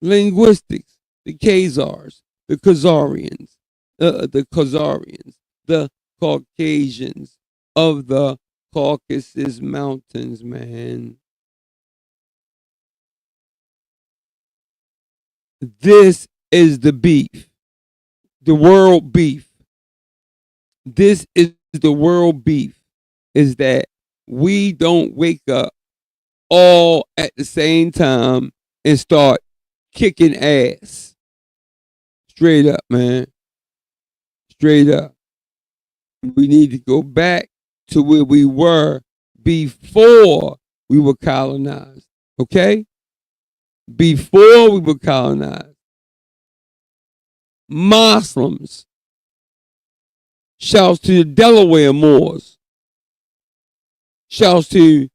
Linguistics, the Khazars, the Khazarians, the Caucasians of the Caucasus Mountains, man. This is the beef, the world beef. This is the world beef, is that we don't wake up all at the same time and start kicking ass. Straight up, man. Straight up. We need to go back to where we were before we were colonized. Okay? Before we were colonized. Muslims. Shouts to the Delaware Moors. Shouts to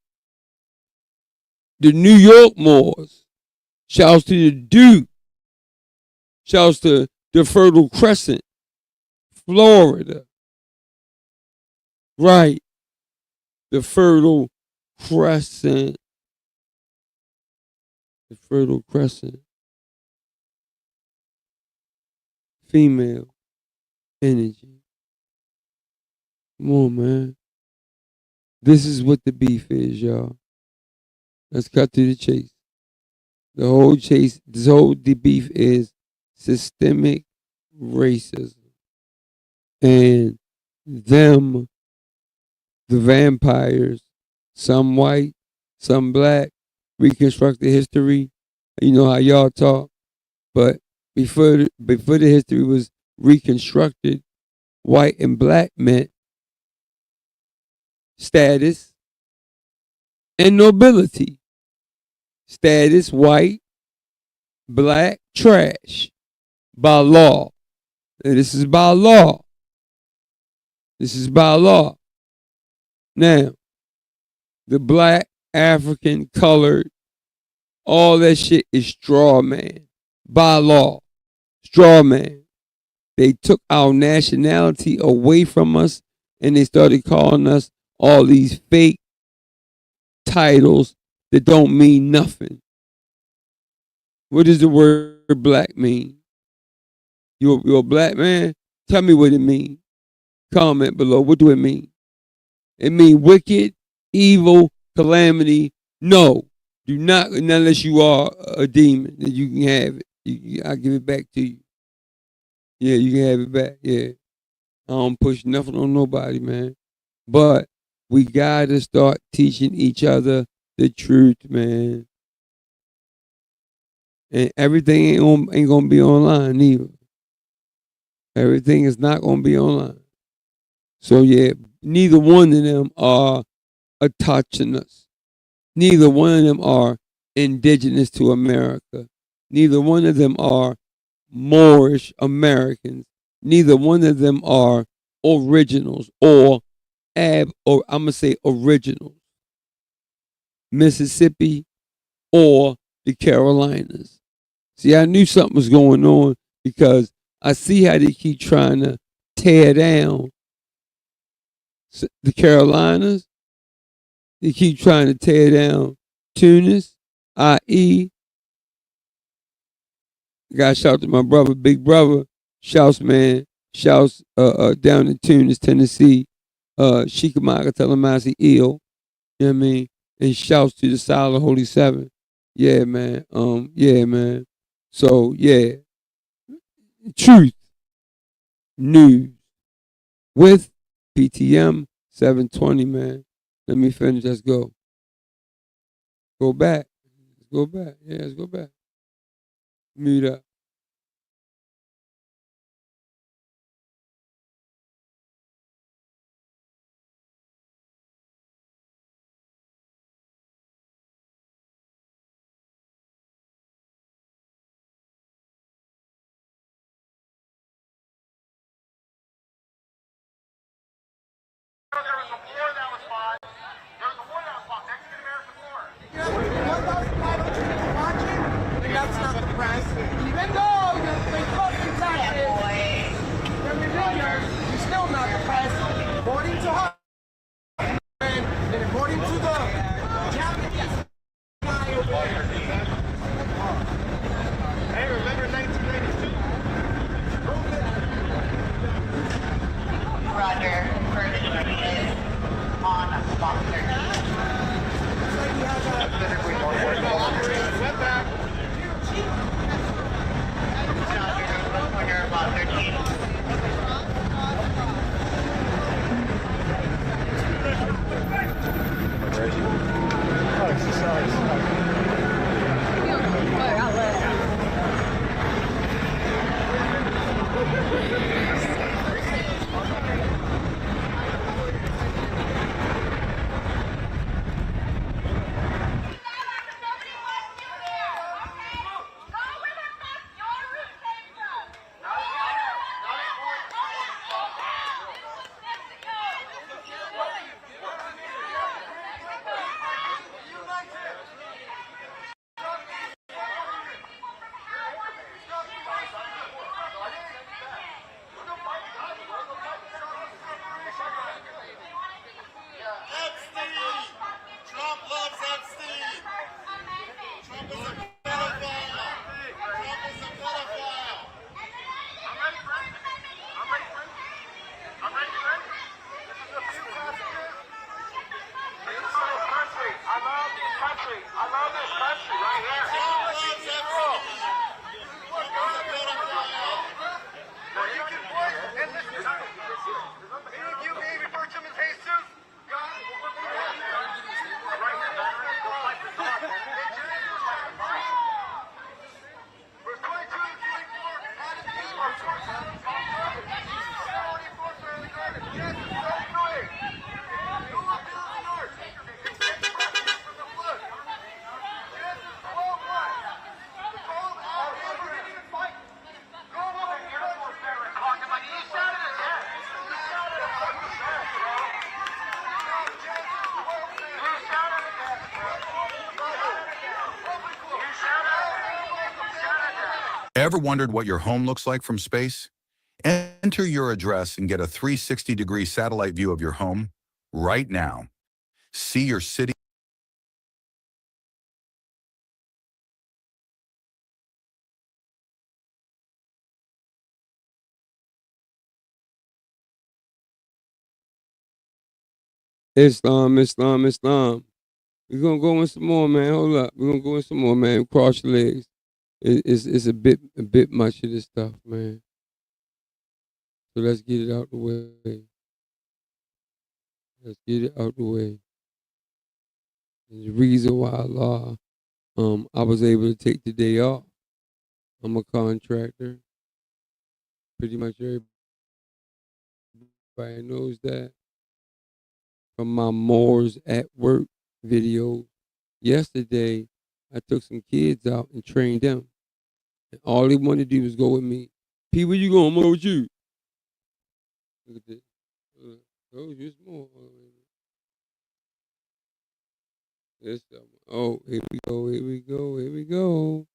the New York Moors. Shouts to the Duke. Shouts to the Fertile Crescent, Florida. Right. The Fertile Crescent. The Fertile Crescent. Female energy. Come on, man. This is what the beef is, y'all. Let's cut to the chase. The beef is systemic racism. And them, the vampires, some white, some black, reconstruct the history. You know how y'all talk. But before the history was reconstructed, white and black meant status and nobility. Status, white, black, trash. By law. And this is by law. This is by law. Now, the black, African, colored, all that shit is straw man. By law. Straw man. They took our nationality away from us and they started calling us all these fake titles that don't mean nothing. What does the word black mean? You're a black man? Tell me what it means. Comment below. What do it mean? It means wicked, evil, calamity. No. Do not, unless you are a demon, then you can have it. I'll give it back to you. Yeah, you can have it back. Yeah. I don't push nothing on nobody, man. But we got to start teaching each other the truth, man. And everything ain't gonna be online either. Everything is not gonna be online. So yeah, neither one of them are touching us. Neither one of them are indigenous to America. Neither one of them are Moorish Americans. Neither one of them are originals or I'm gonna say originals. Mississippi or the Carolinas. See, I knew something was going on because I see how they keep trying to tear down the Carolinas. They keep trying to tear down Tunis, i.e. I got to shout to my brother, big brother, shouts, man, shouts down in Tunis, Tennessee, Shikamaga Telemasi Eel, you know what I mean? And shouts to the Solid Holy Seven. Yeah, man. Yeah, man. So, yeah. Truth News with PTM 720, man. Let me finish. Let's go. Go back. Let's go back. Yeah, let's go back. Mute up. That's not the press. Even though you pay fucking taxes, you're still not the press. According to her, and according to the Japanese, hey, remember 1992? Roger, verdict is on box 13. Ever wondered what your home looks like from space? Enter your address and get a 360-degree satellite view of your home right now. See your city. Islam. We're gonna go in some more, man. Hold up. We're gonna go in some more, man. Cross your legs. It's a bit much of this stuff, man. So let's get it out the way. Let's get it out the way. And the reason why Allah, I was able to take the day off. I'm a contractor. Pretty much everybody knows that. From my Moors at Work video yesterday, I took some kids out and trained them. And all they wanted to do was go with me. P, where you going? I'm going with you. Look at this. Oh, just more. This stuff. Oh, here we go.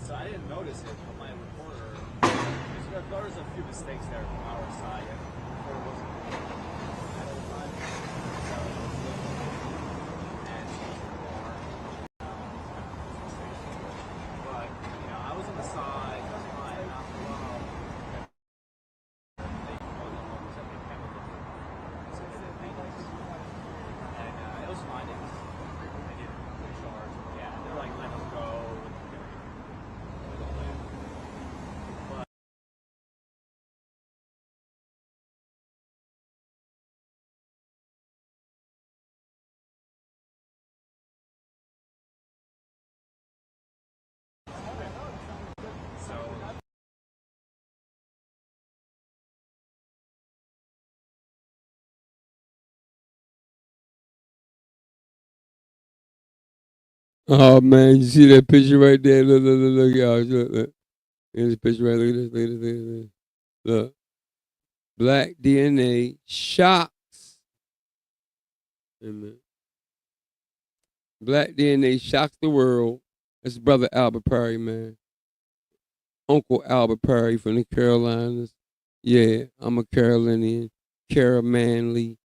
So I didn't notice it from my recorder. There was a few mistakes there from our side. And the recorder wasn't at the time. So and changed the bar. But I was on the side, that's fine, not well. They called them over something chemical. So they did maintenance. And it was fine. They didn't recharge. Yeah, they're like, let us go. Oh man, you see that picture right there? Look, y'all. Look. Here's the picture right. Look at this. Look. Black DNA shocks. Amen. Black DNA shocks the world. That's brother Albert Perry, man. Uncle Albert Perry from the Carolinas. Yeah, I'm a Carolinian. Caramanly.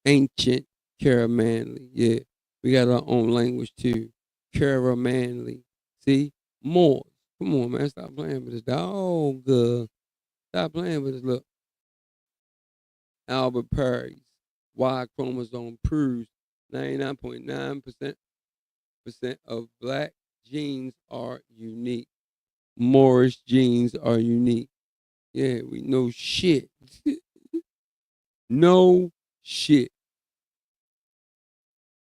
Ancient Caramanly. Yeah, we got our own language too. Caramanly. See? More. Come on, man. Stop playing with this dog. Stop playing with this. Look. Albert Perry's Y chromosome proves 99.9% of black genes are unique. Moorish genes are unique. Yeah, we know shit. No shit.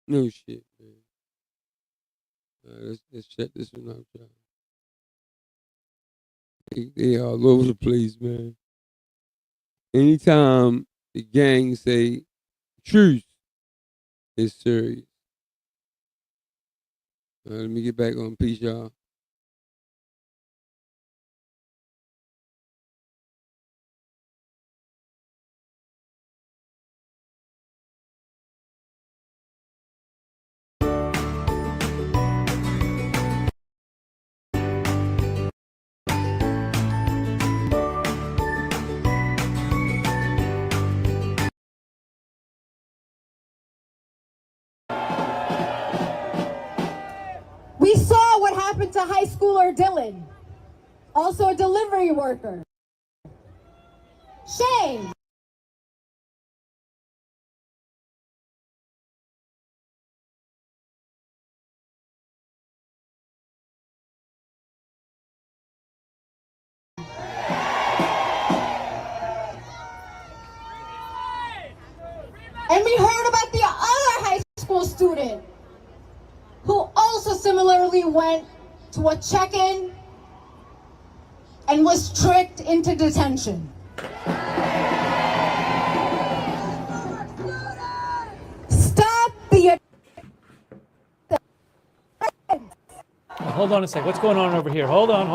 No shit, man. Let's check this one out, y'all. They all over the place, man. Anytime the gang say truth, it's serious. Let me get back on. Peace, y'all. We saw what happened to high schooler Dylan, also a delivery worker. Shame. And we heard about the other high school student who also similarly went to a check-in and was tricked into detention. Stop the... Hold on a sec. What's going on over here? Hold on. And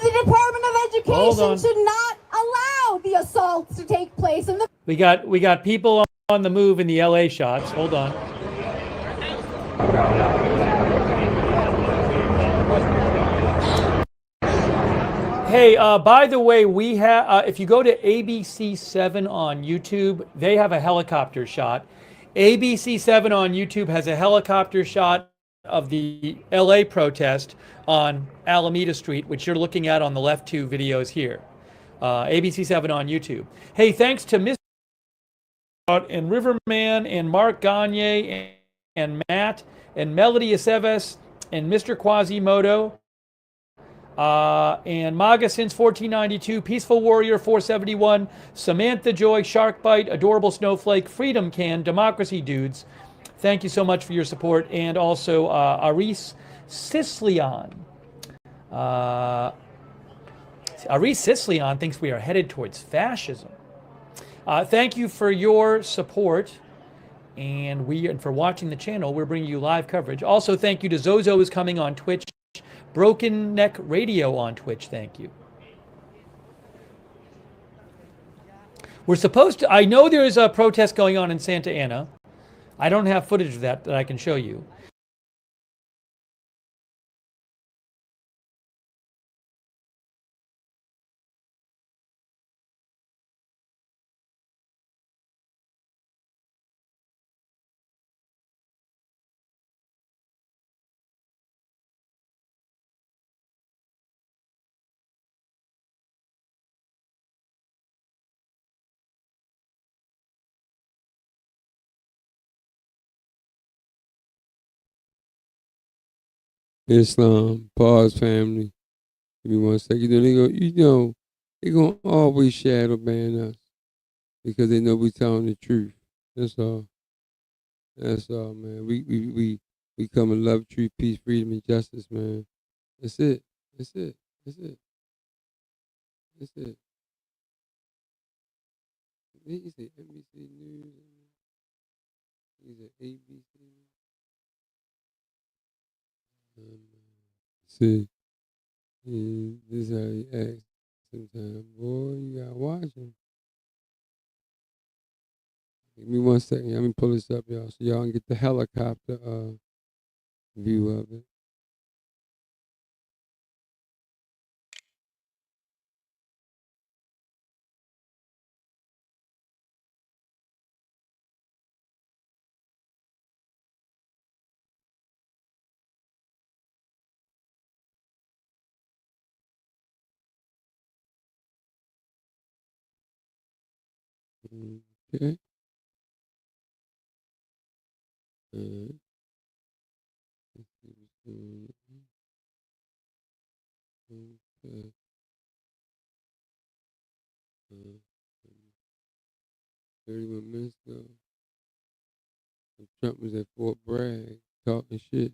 the Department of Education should not allow the assaults to take place in the... We got people on the move in the LA shots. Hold on. Hey, by the way, we have, if you go to ABC7 on YouTube, they have a helicopter shot. ABC7 on YouTube has a helicopter shot of the LA protest on Alameda Street, which you're looking at on the left two videos here. ABC7 on YouTube. Hey, thanks to Mr. and Riverman and Mark Gagne and Matt and Melody Aceves and Mr. Quasimodo. And Maga since 1492, Peaceful Warrior 471, Samantha Joy, Sharkbite, Adorable Snowflake, Freedom Can, Democracy Dudes. Thank you so much for your support. And also Aris Sicilian. Aris Sicilian thinks we are headed towards fascism. Thank you for your support and for watching the channel. We're bringing you live coverage. Also, thank you to Zozo who's coming on Twitch. Broken Neck Radio on Twitch, thank you. We're supposed to, I know there is a protest going on in Santa Ana. I don't have footage of that I can show you. Islam, pause, family. Give me 1 second. They're gonna always shadow ban us because they know we telling the truth. That's all. That's all, man. We come and love, truth, peace, freedom, and justice, man. That's it. That's it. That's it. That's it. He said NBC News. He said ABC. See, this is how he acts sometimes. Boy, you gotta watch him. Give me 1 second. Let me pull this up, y'all, so y'all can get the helicopter view of it. Okay. Let's see what's going on. Okay. 31 minutes ago, Trump was at Fort Bragg talking shit.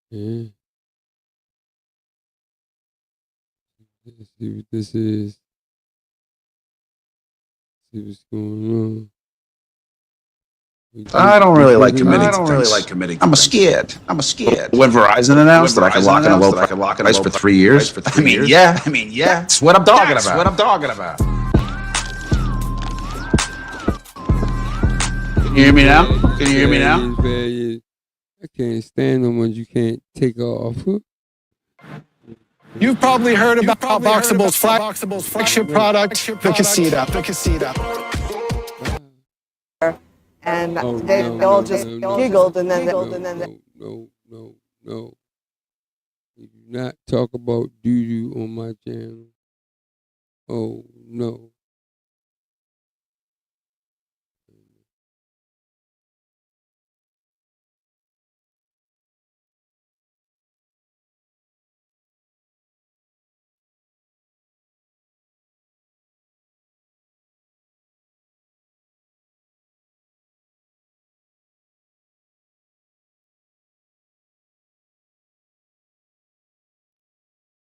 Yeah. Let's see what this is. See what's going on. I don't really like committing I'm scared. When Verizon announced that I could lock in a low price for 3 years, I mean, yeah. That's what I'm talking about. Can you hear me now? I can't stand the ones you can't take off. You've probably heard about Boxable's flagship product, the Casita. And they all just giggled and then No. You do not talk about doo-doo on my channel. Oh, no.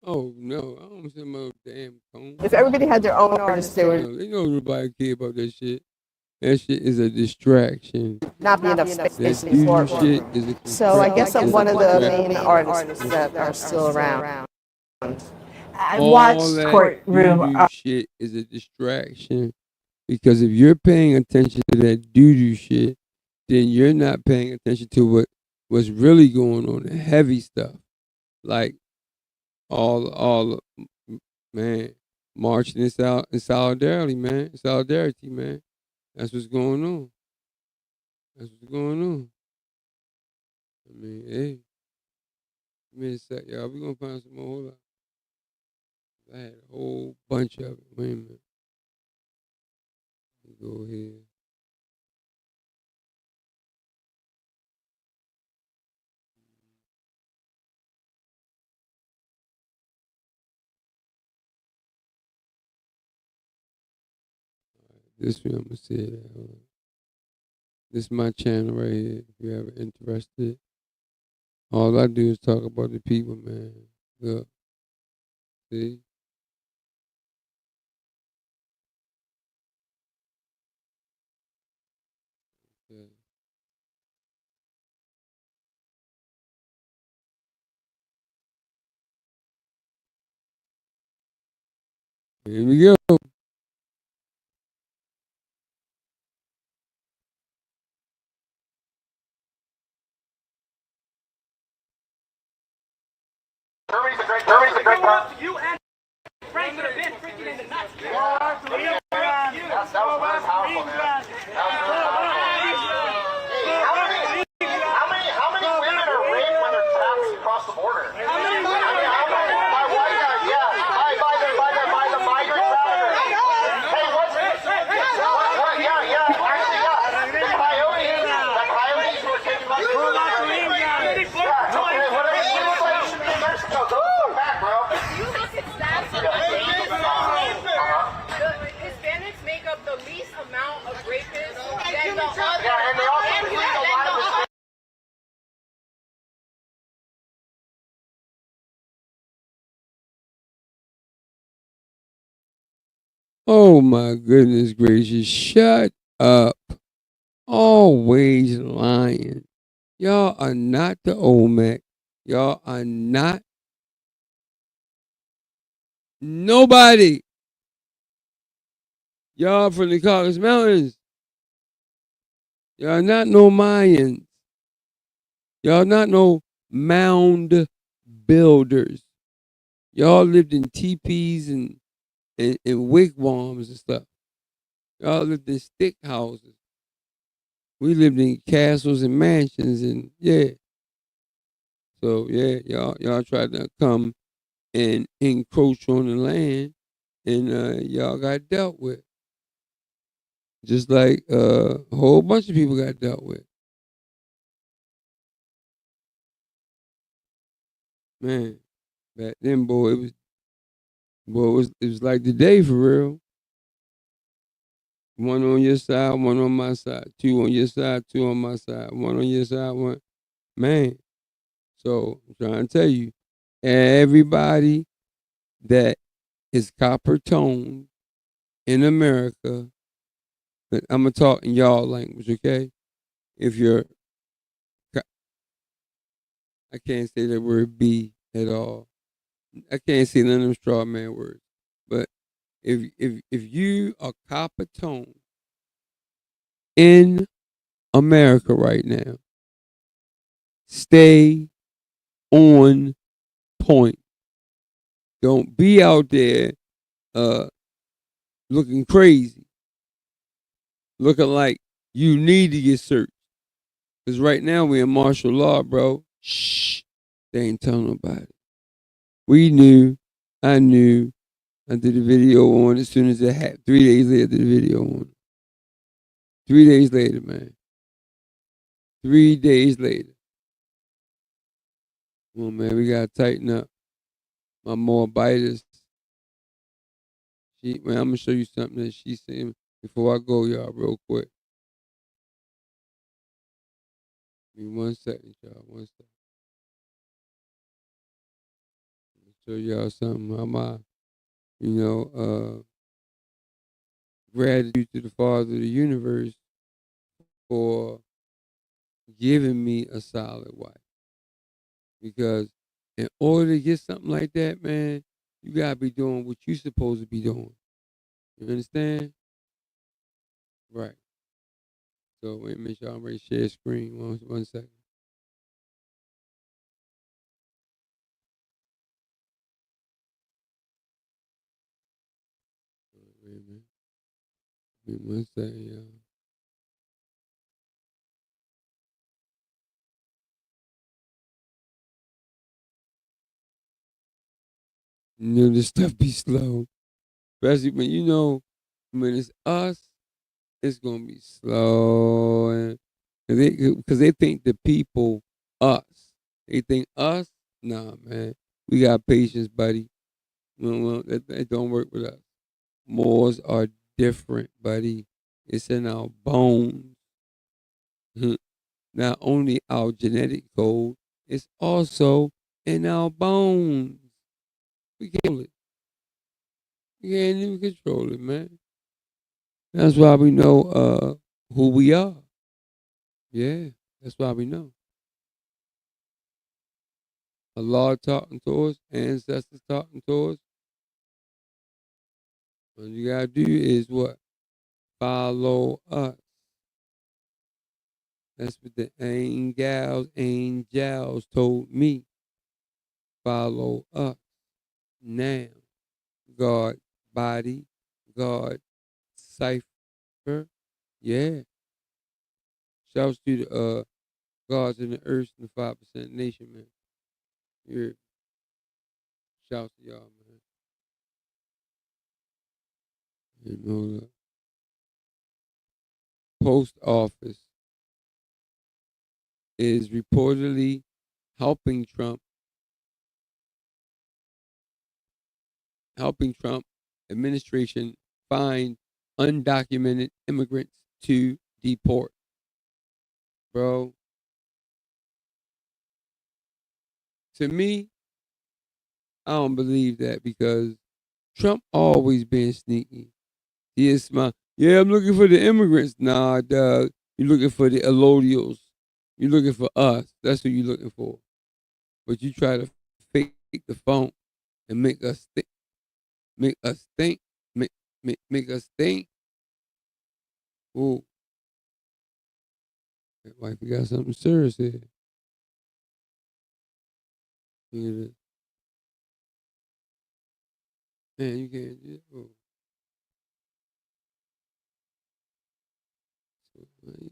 Oh, no. I don't see my damn phone. if everybody had their own artist, they would No, they know nobody care about that shit. That shit is a distraction. not be enough space That for doo-doo shit is a So I guess I'm one of the distraction. main artists that are still around. I All watched that courtroom. doo-doo shit is a distraction. Because if you're paying attention to that doo-doo shit, then you're not paying attention to what's really going on, the heavy stuff. Like all man, marching in solidarity, man. Solidarity, man. That's what's going on. I mean, hey. Give me a sec, y'all. We're gonna find some more. Hold up. I had a whole bunch of it. Wait a minute. Let me go here. This one I'm gonna say that. Hold on. This is my channel right here. If you're ever interested. All I do is talk about the people, man. Look. See? Okay. Here we go. Germany's a great country. You and Frank could have been freaking in the nuts. That was very powerful, man. That was very powerful. Hey, how many women are raped when they're trafficked across the border? By the migrant traffickers. Hey, the coyotes who were taking money from the Mexico. Go back, bro. You look at stats on the Hispanics make up the least amount of rapists than the other. Yeah, and they also release a lot of the Oh my goodness gracious. Shut up. Always lying. Y'all are not the Olmec. Y'all are not nobody. Y'all from the Caucasus Mountains. Y'all not no Mayans. Y'all not no mound builders. Y'all lived in teepees and wigwams and stuff. Y'all lived in stick houses. We lived in castles and mansions and yeah. So yeah, y'all tried to come and encroach on the land and y'all got dealt with. Just like a whole bunch of people got dealt with. Man, back then, boy, it was like the day for real. One on your side, one on my side. Two on your side, two on my side. One on your side, one. Man. So I'm trying to tell you, everybody that is copper toned in America, but I'm gonna talk in y'all language, okay? if you're, I can't say the word be at all. I can't say none of them straw man words. But if you are copper tone in America right now, stay on point. Don't be out there looking crazy, looking like you need to get searched. Because right now we in martial law, bro. Shh, they ain't telling nobody. We knew, I knew. I did a video on as soon as it happened. 3 days later, I did a video on it. 3 days later, man. 3 days later. Come on, man, we gotta tighten up. My Moabitess. Man, I'm gonna show you something that she sent before I go, y'all, real quick. Give me 1 second, y'all. 1 second. Show y'all something. How my, gratitude to the Father of the universe for giving me a solid wife. Because in order to get something like that, man, you gotta be doing what you supposed to be doing. You understand? Right. So wait a minute, y'all. I'm ready to share screen. 1 second. Wait a minute. Wait 1 second, y'all. This stuff be slow. Especially when it's us, it's gonna be slow, and because they think the people us. They think us. Nah, man, we got patience, buddy. Well, that don't work with us. Moors are different, buddy. It's in our bones. Not only our genetic code, it's also in our bones. We can't control it. We can't even control it, man. That's why we know who we are. Yeah, that's why we know. Allah talking to us, ancestors talking to us. What you gotta do is what? Follow us. That's what the angels told me. Follow us. Now, God body, God cipher. Yeah. Shouts to the gods in the earth and the 5% nation, man. Yeah. Shouts to y'all, man. The post office is reportedly helping Trump administration find undocumented immigrants to deport. Bro, to me, I don't believe that because Trump always been sneaky. He is smart. Yeah, I'm looking for the immigrants. Nah, dog. You're looking for the allodials. You're looking for us. That's who you're looking for. But you try to fake the phone and make us think. Make us think. Make us think. Ooh. That wife, we got something serious here. Look at this. Man, you can't do it. Oh.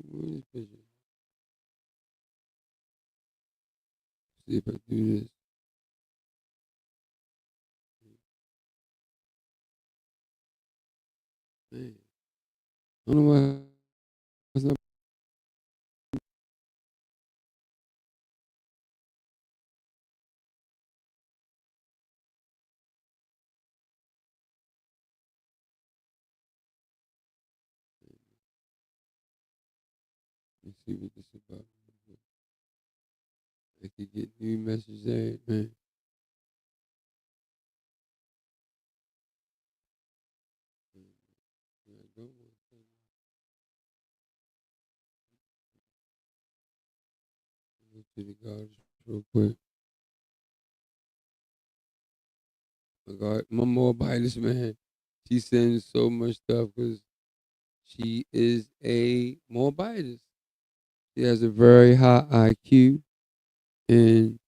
Move this picture. See if I do this. Man. I don't know why it's not. Let's see what this is about. I could get new messages there, man. real quick. My morbidus, man. She sends so much stuff because she is a morbidus. She has a very high IQ, and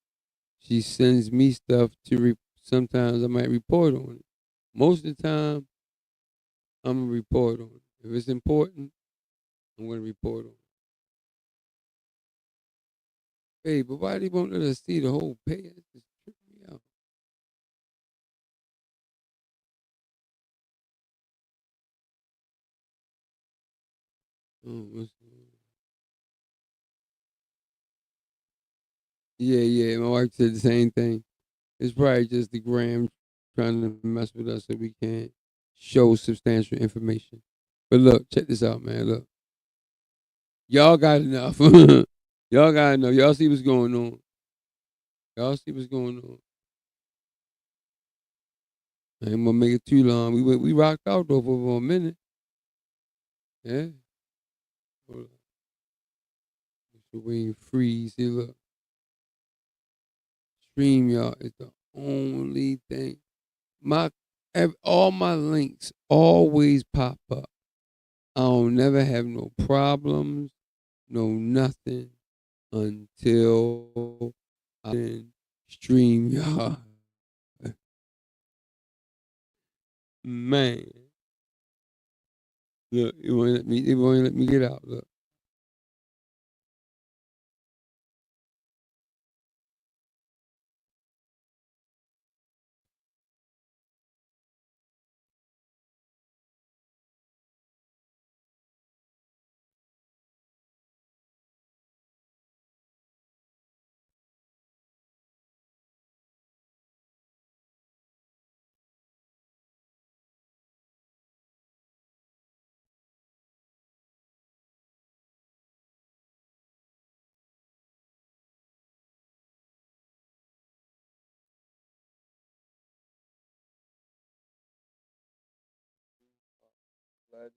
she sends me stuff to sometimes I might report on it. Most of the time, I'm gonna report on it. If it's important, I'm gonna report on it. Hey, but why they won't let us see the whole page? That just tripped me out. Oh, yeah. My wife said the same thing. It's probably just the gram trying to mess with us so we can't show substantial information. But look, check this out, man. Look. Y'all got enough. Y'all got enough. Y'all see what's going on. Y'all see what's going on. I ain't gonna make it too long. We rocked out though for a minute. Yeah. Hold on. So we ain't freeze. See, look. StreamYard is the only thing. All my links always pop up. I don't never have no problems, no nothing until I in StreamYard. Man. Look, it won't let me get out. Look. Glad